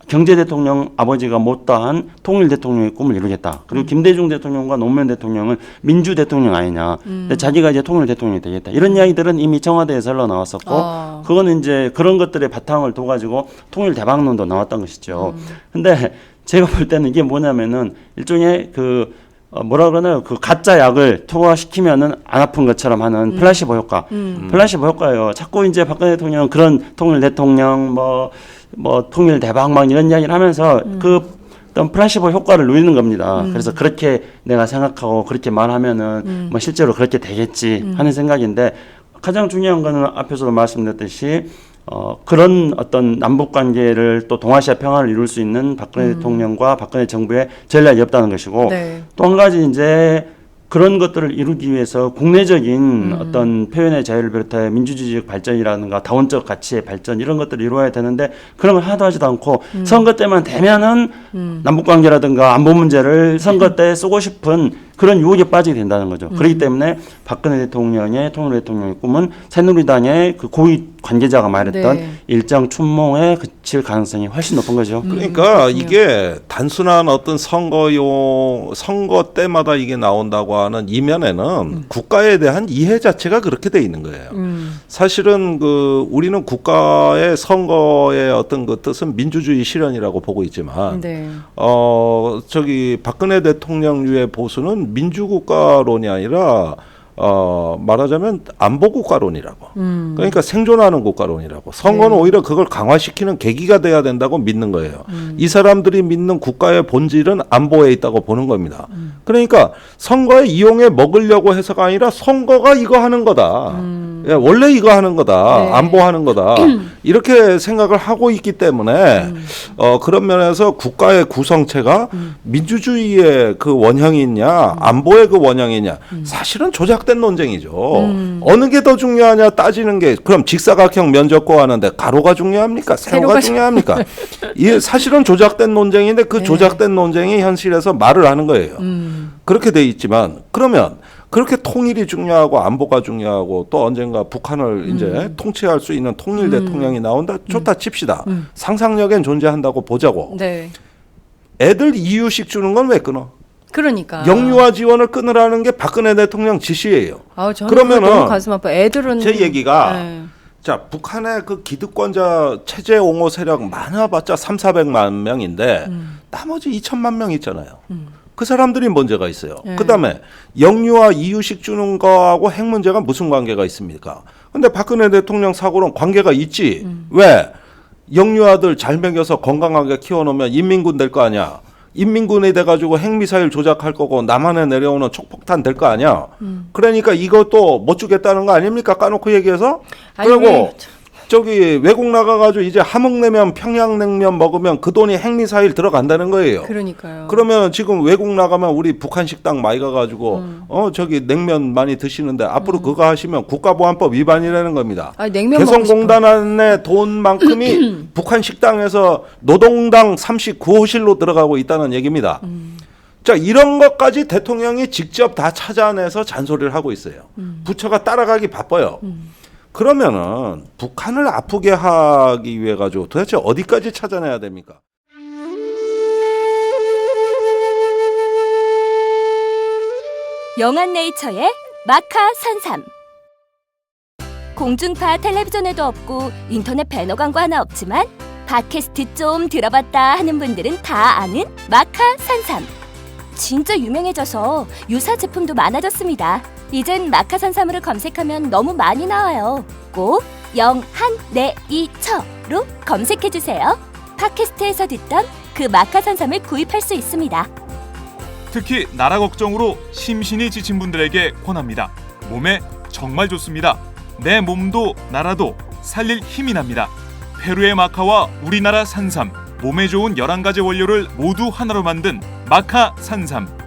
경제 대통령 아버지가 못다한 통일 대통령의 꿈을 이루겠다. 그리고 김대중 대통령과 노무현 대통령은 민주 대통령 아니냐. 근데 자기가 이제 통일 대통령이 되겠다. 이런 이야기들은 이미 청와대에서 흘러나왔었고 그거는 이제 그런 것들의 바탕을 둬가지고 통일 대박론도 나왔던 것이죠. 근데 제가 볼 때는 이게 뭐냐면은 일종의 그 뭐라 그러나요? 그 가짜 약을 투하시키면은 안 아픈 것처럼 하는 플라시보 효과. 플라시보 효과예요. 자꾸 이제 박근혜 대통령 그런 통일 대통령 뭐 통일 대박 막 이런 이야기를 하면서 그 어떤 플라시보 효과를 누리는 겁니다. 그래서 그렇게 내가 생각하고 그렇게 말하면은 뭐 실제로 그렇게 되겠지 하는 생각인데 가장 중요한 거는 앞에서도 말씀드렸듯이 그런 어떤 남북 관계를 또 동아시아 평화를 이룰 수 있는 박근혜 대통령과 박근혜 정부의 전략이 없다는 것이고 네. 또 한 가지 이제 그런 것들을 이루기 위해서 국내적인 어떤 표현의 자유를 비롯해 민주주의적 발전이라든가 다원적 가치의 발전 이런 것들을 이루어야 되는데 그런 걸 하나도 하지도 않고 선거 때만 되면은 남북관계라든가 안보 문제를 선거 때 쓰고 싶은 그런 유혹에 빠지게 된다는 거죠. 그렇기 때문에 박근혜 대통령의 통일 대통령의 꿈은 새누리당의 그 고위 관계자가 말했던 네. 일정 춘몽에 그칠 가능성이 훨씬 높은 거죠. 그러니까 이게 단순한 어떤 선거 때마다 이게 나온다고 하는 이면에는 국가에 대한 이해 자체가 그렇게 돼 있는 거예요. 사실은 그 우리는 국가의 선거의 어떤 그 뜻은 민주주의 실현이라고 보고 있지만 네. 저기 박근혜 대통령류의 보수는 민주국가론이 아니라 말하자면 안보 국가론이라고. 그러니까 생존하는 국가론이라고. 선거는 오히려 그걸 강화시키는 계기가 돼야 된다고 믿는 거예요. 이 사람들이 믿는 국가의 본질은 안보에 있다고 보는 겁니다. 그러니까 선거에 이용해 먹으려고 해서가 아니라 선거가 이거 하는 거다. 예, 원래 이거 하는 거다. 네. 안보하는 거다. 이렇게 생각을 하고 있기 때문에 그런 면에서 국가의 구성체가 민주주의의 그 원형이 있냐 안보의 그 원형이 있냐 사실은 조작된 논쟁이죠. 어느 게 더 중요하냐 따지는 게 그럼 직사각형 면적고 하는데 가로가 중요합니까? 세로가 중요합니까? 이게 사실은 조작된 논쟁인데 그 조작된 논쟁이 현실에서 말을 하는 거예요. 그렇게 돼 있지만 그러면 그렇게 통일이 중요하고 안보가 중요하고 또 언젠가 북한을 이제 통치할 수 있는 통일 대통령이 나온다. 좋다 칩시다. 상상력엔 존재한다고 보자고. 네. 애들 이유식 주는 건 왜 끊어? 그러니까. 영유아 지원을 끊으라는 게 박근혜 대통령 지시예요. 저는 그러면은 너무 가슴 아파. 애들은 제 얘기가 네. 자 북한의 그 기득권자 체제 옹호 세력 많아봤자 3,400만 명인데 나머지 2천만 명 있잖아요. 그 사람들이 문제가 있어요. 네. 그다음에 영유아 이유식 주는 거하고 핵 문제가 무슨 관계가 있습니까? 근데 박근혜 대통령 사고는 관계가 있지. 왜? 영유아들 잘 먹여서 건강하게 키워놓으면 인민군 될 거 아니야. 인민군이 돼가지고 핵미사일 조작할 거고 남한에 내려오는 촉폭탄 될 거 아니야. 그러니까 이것도 못 주겠다는 거 아닙니까? 까놓고 얘기해서. 그리고 저기 외국 나가가지고 이제 함흥냉면 평양냉면 먹으면 그 돈이 핵미사일 들어간다는 거예요. 그러니까요. 그러면 지금 외국 나가면 우리 북한 식당 많이 가가지고 저기 냉면 많이 드시는데 앞으로 그거 하시면 국가보안법 위반이라는 겁니다. 냉면 개성공단안의 돈만큼이 북한 식당에서 노동당 39호실로 들어가고 있다는 얘기입니다. 자, 이런 것까지 대통령이 직접 다 찾아내서 잔소리를 하고 있어요. 부처가 따라가기 바빠요. 그러면은 북한을 아프게 하기 위해 가지고 도대체 어디까지 찾아내야 됩니까? 영한네이처의 마카 산삼. 공중파 텔레비전에도 없고 인터넷 배너 광고 하나 없지만 팟캐스트 좀 들어봤다 하는 분들은 다 아는 마카 산삼. 진짜 유명해져서 유사 제품도 많아졌습니다. 이젠 마카 산삼을 검색하면 너무 많이 나와요. 꼭 영한네이처로 검색해주세요. 팟캐스트에서 듣던 그 마카 산삼을 구입할 수 있습니다. 특히 나라 걱정으로 심신이 지친 분들에게 권합니다. 몸에 정말 좋습니다. 내 몸도 나라도 살릴 힘이 납니다. 페루의 마카와 우리나라 산삼, 몸에 좋은 11가지 원료를 모두 하나로 만든 마카 산삼.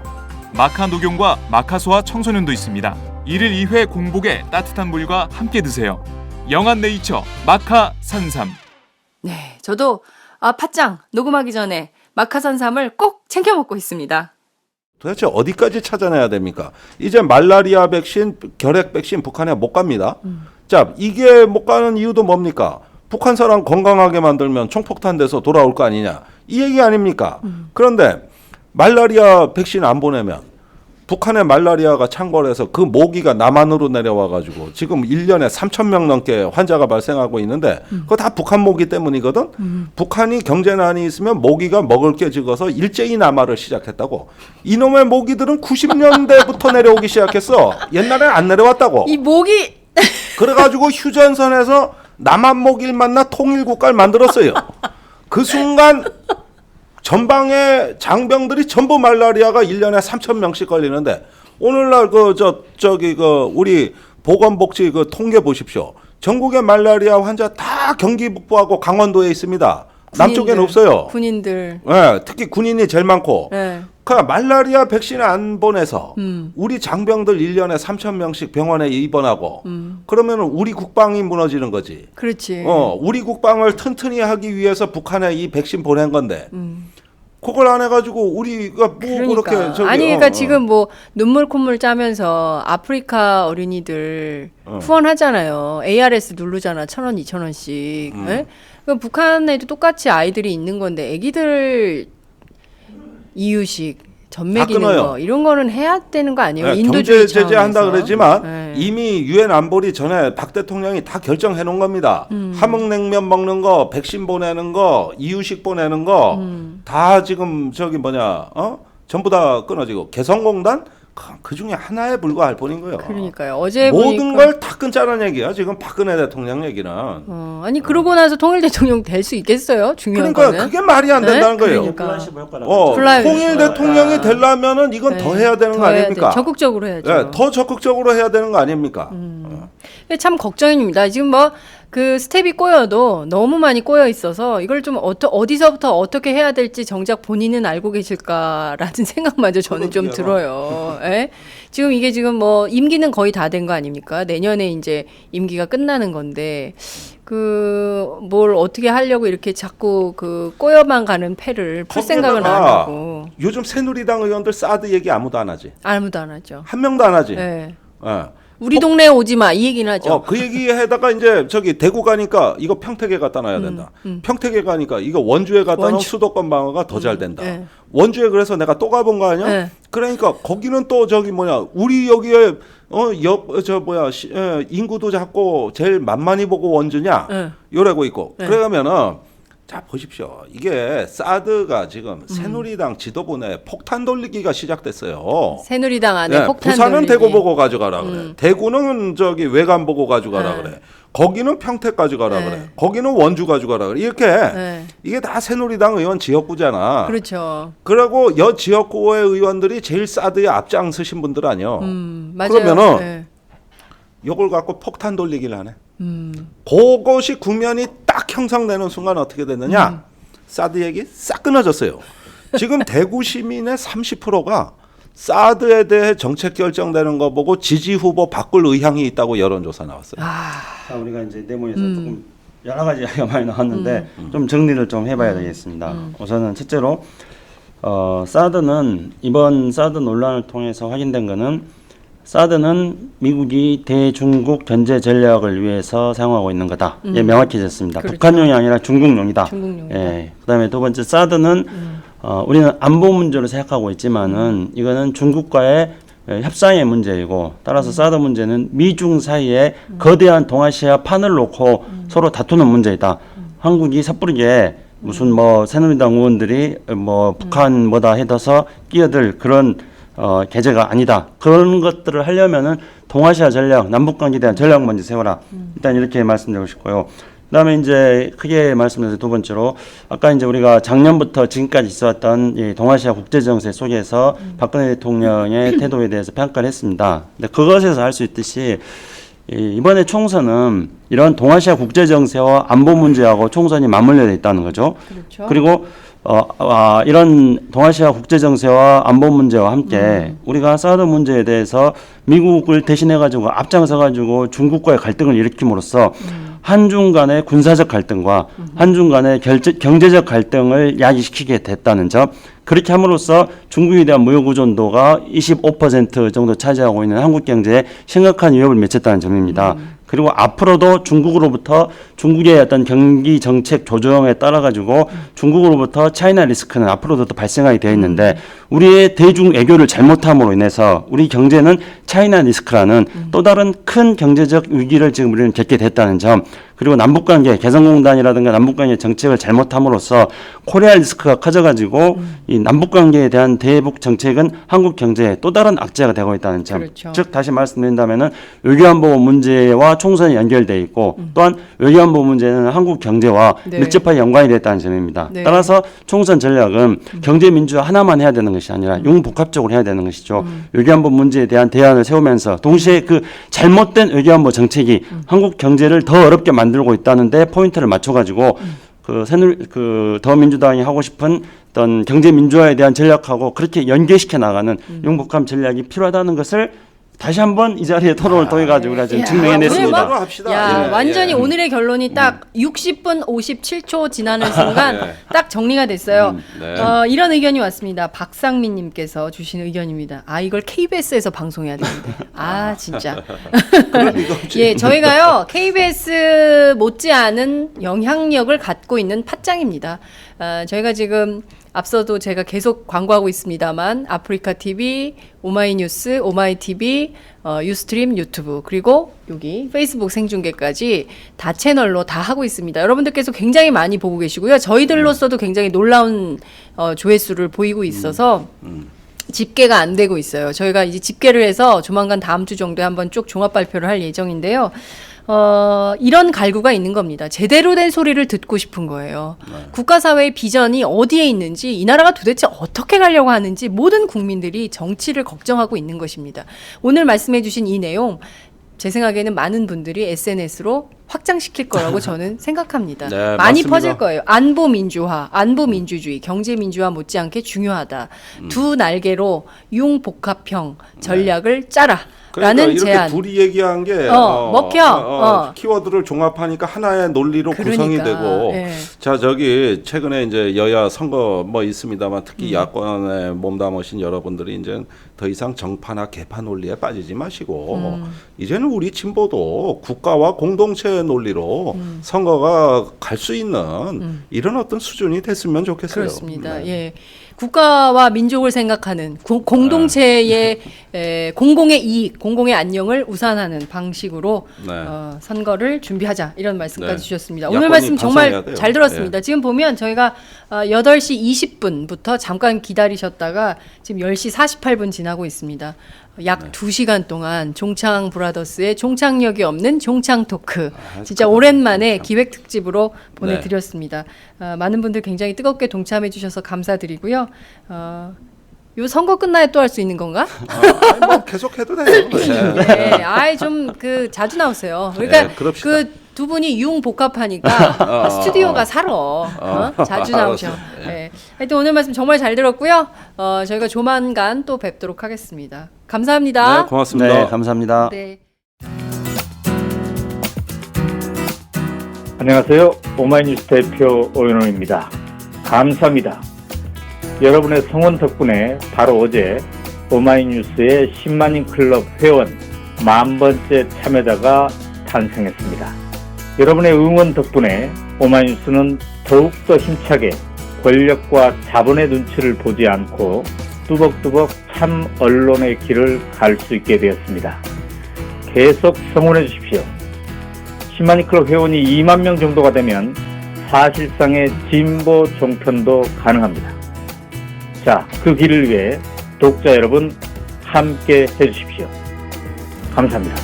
마카 녹용과 마카 소화 청소년도 있습니다. 1일 2회 공복에 따뜻한 물과 함께 드세요. 영한네이처 마카 산삼. 네, 저도 팥짱 녹음하기 전에 마카 산삼을 꼭 챙겨 먹고 있습니다. 도대체 어디까지 찾아내야 됩니까? 이제 말라리아 백신, 결핵 백신 북한에 못 갑니다. 자, 이게 못 가는 이유도 뭡니까? 북한 사람 건강하게 만들면 총폭탄 돼서 돌아올 거 아니냐. 이 얘기 아닙니까? 그런데 말라리아 백신 안 보내면 북한의 말라리아가 창궐해서 그 모기가 남한으로 내려와가지고 지금 1년에 3,000명 넘게 환자가 발생하고 있는데 그거 다 북한 모기 때문이거든. 북한이 경제난이 있으면 모기가 먹을 게 적어서 일제히 남하를 시작했다고. 이놈의 모기들은 90년대부터 내려오기 시작했어. 옛날엔 안 내려왔다고. 이 모기 그래가지고 휴전선에서 남한 모기를 만나 통일국가를 만들었어요. 그 순간 전방의 장병들이 전부 말라리아가 1년에 3,000명씩 걸리는데 오늘날 우리 보건복지 그 통계 보십시오. 전국의 말라리아 환자 다 경기 북부하고 강원도에 있습니다. 남쪽에는 없어요. 군인들. 네, 특히 군인이 제일 많고. 네. 그러니까 말라리아 백신 안 보내서 우리 장병들 1년에 3,000명씩 병원에 입원하고 그러면 우리 국방이 무너지는 거지. 그렇지. 우리 국방을 튼튼히 하기 위해서 북한에 이 백신 보낸 건데 그걸 안 해가지고 우리가 뭐 그러니까. 그렇게 그러니까 지금 뭐 눈물 콧물 짜면서 아프리카 어린이들 후원하잖아요. ARS 누르잖아. 1,000원, 2,000원씩. 네? 그럼 북한에도 똑같이 아이들이 있는 건데 애기들 이유식 전 먹이는 거 이런 거는 해야 되는 거 아니에요? 네, 인도주의 경제 제재한다 차원에서. 그러지만 네. 이미 유엔 안보리 전에 박 대통령이 다 결정해 놓은 겁니다. 함흥냉면 먹는 거, 백신 보내는 거, 이유식 보내는 거 다 지금 전부 다 끊어지고 개성공단 그 중에 하나에 불과할 뿐인 거예요. 그러니까요. 어제 모든 보니까 걸 다 끊자는 얘기야. 지금 박근혜 대통령 얘기는. 아니 그러고 나서 통일 대통령 될 수 있겠어요? 중요한 그러니까 거는. 그게 말이 안 된다는 네? 거예요. 그러니까. 통일 대통령이 되려면은 이건 네, 더 해야 되는 거 더 해야 아닙니까? 돼. 적극적으로 해야죠. 예, 더 적극적으로 해야 되는 거 아닙니까? 참 걱정입니다. 지금 뭐 그 스텝이 꼬여도 너무 많이 꼬여 있어서 이걸 좀 어디서부터 어떻게 해야 될지 정작 본인은 알고 계실까라는 생각마저 저는 좀 들어요. 예? 지금 이게 지금 뭐 임기는 거의 다 된 거 아닙니까? 내년에 이제 임기가 끝나는 건데 그 뭘 어떻게 하려고 이렇게 자꾸 그 꼬여만 가는 패를 풀 생각은 안 하고. 요즘 새누리당 의원들 사드 얘기 아무도 안 하지. 아무도 안 하죠. 한 명도 안 하지. 예. 예. 우리 동네에 오지 마 이 얘기는 하죠. 그 얘기에다가 이제 저기 대구 가니까 이거 평택에 갖다 놔야 된다. 평택에 가니까 이거 원주에 갖다 놓으면 수도권 방어가 더 잘 된다. 네. 원주에 그래서 내가 또 가본 거 아니야? 네. 그러니까 거기는 또 저기 뭐냐 우리 여기에 인구도 작고 제일 만만히 보고 원주냐 네. 이러고 있고 네. 그러면은 자 보십시오. 이게 사드가 지금 새누리당 지도부 내 폭탄 돌리기가 시작됐어요. 새누리당 안에 네, 폭탄 부산은 돌리기. 대구 보고 가져가라 그래. 대구는 저기 외관 보고 가져가라 네. 그래. 거기는 평택 가져가라 네. 그래. 거기는 원주 가져가라 그래. 이렇게 네. 이게 다 새누리당 의원 지역구잖아. 그렇죠. 그리고 여 지역구의 의원들이 제일 사드에 앞장서신 분들 아니요. 맞아요. 그러면은 네. 이걸 갖고 폭탄 돌리기를 하네. 그것이 국면이 딱 형성되는 순간 어떻게 됐느냐? 사드 얘기 싹 끊어졌어요. 지금 대구 시민의 30%가 사드에 대해 정책 결정되는 거 보고 지지 후보 바꿀 의향이 있다고 여론조사 나왔어요. 자, 우리가 이제 내모에서 조금 여러 가지 이야기가 많이 나왔는데 좀 정리를 좀 해봐야 되겠습니다. 우선은 첫째로 사드는 이번 사드 논란을 통해서 확인된 거는 사드는 미국이 대중국 견제 전략을 위해서 사용하고 있는 거다. 예, 명확해졌습니다. 그렇죠. 북한용이 아니라 중국용이다. 중국용이다. 예, 그다음에 두 번째 사드는 우리는 안보 문제로 생각하고 있지만은 이거는 중국과의 협상의 문제이고 따라서 사드 문제는 미중 사이에 거대한 동아시아 판을 놓고 서로 다투는 문제이다. 한국이 섣부르게 무슨 뭐 새누리당 의원들이 뭐 북한 뭐다 해서 끼어들 그런 계제가 아니다. 그런 것들을 하려면은 동아시아 전략, 남북관계에 대한 전략 먼저 세워라. 일단 이렇게 말씀드리고 싶고요. 그다음에 이제 크게 말씀드려서 두 번째로 아까 이제 우리가 작년부터 지금까지 있었던 이 동아시아 국제 정세 속에서 박근혜 대통령의 태도에 대해서 평가를 했습니다. 근데 그것에서 알 수 있듯이 이번에 총선은 이런 동아시아 국제 정세와 안보 문제하고 총선이 맞물려 있다는 거죠. 그렇죠. 그리고 이런 동아시아 국제 정세와 안보 문제와 함께 우리가 사드 문제에 대해서 미국을 대신해 가지고 앞장서 가지고 중국과의 갈등을 일으킴으로써 한중 간의 군사적 갈등과 한중 간의 경제적 갈등을 야기시키게 됐다는 점. 그렇게 함으로써 중국에 대한 무역 의존도가 25% 정도 차지하고 있는 한국 경제에 심각한 위협을 미쳤다는 점입니다. 그리고 앞으로도 중국으로부터 중국의 어떤 경기 정책 조정에 따라 가지고 중국으로부터 차이나 리스크는 앞으로도 또 발생하게 되어 있는데 우리의 대중 애교를 잘못함으로 인해서 우리 경제는 차이나 리스크라는 또 다른 큰 경제적 위기를 지금 우리는 겪게 됐다는 점. 그리고 남북관계 개성공단이라든가 남북관계 정책을 잘못함으로써 코리아 리스크가 커져가지고 이 남북관계에 대한 대북 정책은 한국 경제에 또 다른 악재가 되고 있다는 점. 그렇죠. 즉 다시 말씀드린다면은 외교안보 문제와 총선이 연결돼 있고 또한 외교안보 문제는 한국 경제와 네. 밀접하게 연관이 됐다는 점입니다. 네. 따라서 총선 전략은 경제 민주화 하나만 해야 되는 것이 아니라 융복합적으로 해야 되는 것이죠. 외교안보 문제에 대한 대안을 세우면서 동시에 그 잘못된 외교안보 정책이 한국 경제를 더 어렵게 만들고 있다는데 포인트를 맞춰가지고 그 더민주당이 하고 싶은 어떤 경제 민주화에 대한 전략하고 그렇게 연계시켜 나가는 융복합 전략이 필요하다는 것을 다시 한번 이 자리에 토론을 통해 가지고 우리가 지금 증명해냈습니다. 오늘 합시다. 야, 예, 완전히 예. 오늘의 결론이 딱 60분 57초 지나는 순간 예. 딱 정리가 됐어요. 네. 이런 의견이 왔습니다. 박상민님께서 주신 의견입니다. 이걸 KBS에서 방송해야 되는데. 진짜. 예, 저희가요 KBS 못지않은 영향력을 갖고 있는 팟짱입니다. 저희가 지금 앞서도 제가 계속 광고하고 있습니다만 아프리카 TV, 오마이뉴스, 오마이TV, 유스트림, 유튜브 그리고 여기 페이스북 생중계까지 다 채널로 다 하고 있습니다. 여러분들께서 굉장히 많이 보고 계시고요. 저희들로서도 굉장히 놀라운 조회수를 보이고 있어서 집계가 안 되고 있어요. 저희가 이제 집계를 해서 조만간 다음 주 정도에 한번 쭉 종합 발표를 할 예정인데요. 이런 갈구가 있는 겁니다. 제대로 된 소리를 듣고 싶은 거예요. 국가사회의 비전이 어디에 있는지, 이 나라가 도대체 어떻게 가려고 하는지 모든 국민들이 정치를 걱정하고 있는 것입니다. 오늘 말씀해 주신 이 내용, 제 생각에는 많은 분들이 SNS로 확장시킬 거라고 저는 생각합니다. 네, 많이 맞습니다. 퍼질 거예요. 안보 민주화, 안보 민주주의, 경제 민주화 못지않게 중요하다. 두 날개로 융복합형 전략을 짜라. 그러니까 라는 이렇게 제안. 둘이 얘기한 게 먹혀. 키워드를 종합하니까 하나의 논리로 구성이 그러니까, 되고 예. 자 저기 최근에 이제 여야 선거 뭐 있습니다만 특히 야권에 몸담으신 여러분들이 이제 더 이상 정파나 개파 논리에 빠지지 마시고 이제는 우리 진보도 국가와 공동체 논리로 선거가 갈 수 있는 이런 어떤 수준이 됐으면 좋겠어요. 그렇습니다. 네. 예. 국가와 민족을 생각하는 공동체의 공공의 이익, 공공의 안녕을 우선하는 방식으로 네. 선거를 준비하자 이런 말씀까지 네. 주셨습니다. 야권이 오늘 말씀 정말 반성해야 돼요. 잘 들었습니다. 지금 보면 저희가 8시 20분부터 잠깐 기다리셨다가 지금 10시 48분 지나고 있습니다. 약 2시간 동안 종창 브라더스의 종착역이 없는 종창 토크 진짜 오랜만에 기획 특집으로 보내드렸습니다. 많은 분들 굉장히 뜨겁게 동참해 주셔서 감사드리고요. 요 선거 끝나야 또 할 수 있는 건가? 아니, 뭐 계속 해도 돼요. 네, 아이 좀 그 자주 나오세요. 그러니까 네, 그럽시다. 그 두 분이 융복합하니까 스튜디오가 살어. 자주 나오셔. 알았어. 네. 하여튼 오늘 말씀 정말 잘 들었고요. 저희가 조만간 또 뵙도록 하겠습니다. 감사합니다. 네, 고맙습니다. 네, 감사합니다. 네. 안녕하세요. 오마이뉴스 대표 오연호입니다. 감사합니다. 여러분의 성원 덕분에 바로 어제 오마이뉴스의 10만인 클럽 회원 10,000번째 참여자가 탄생했습니다. 여러분의 응원 덕분에 오마이뉴스는 더욱더 힘차게 권력과 자본의 눈치를 보지 않고 뚜벅뚜벅 참 언론의 길을 갈 수 있게 되었습니다. 계속 성원해 주십시오. 10만인 클럽 회원이 2만 명 정도가 되면 사실상의 진보 종편도 가능합니다. 자, 그 길을 위해 독자 여러분 함께 해주십시오. 감사합니다.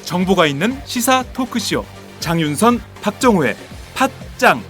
정보가 있는 시사 토크쇼 장윤선, 박정호의 팟짱.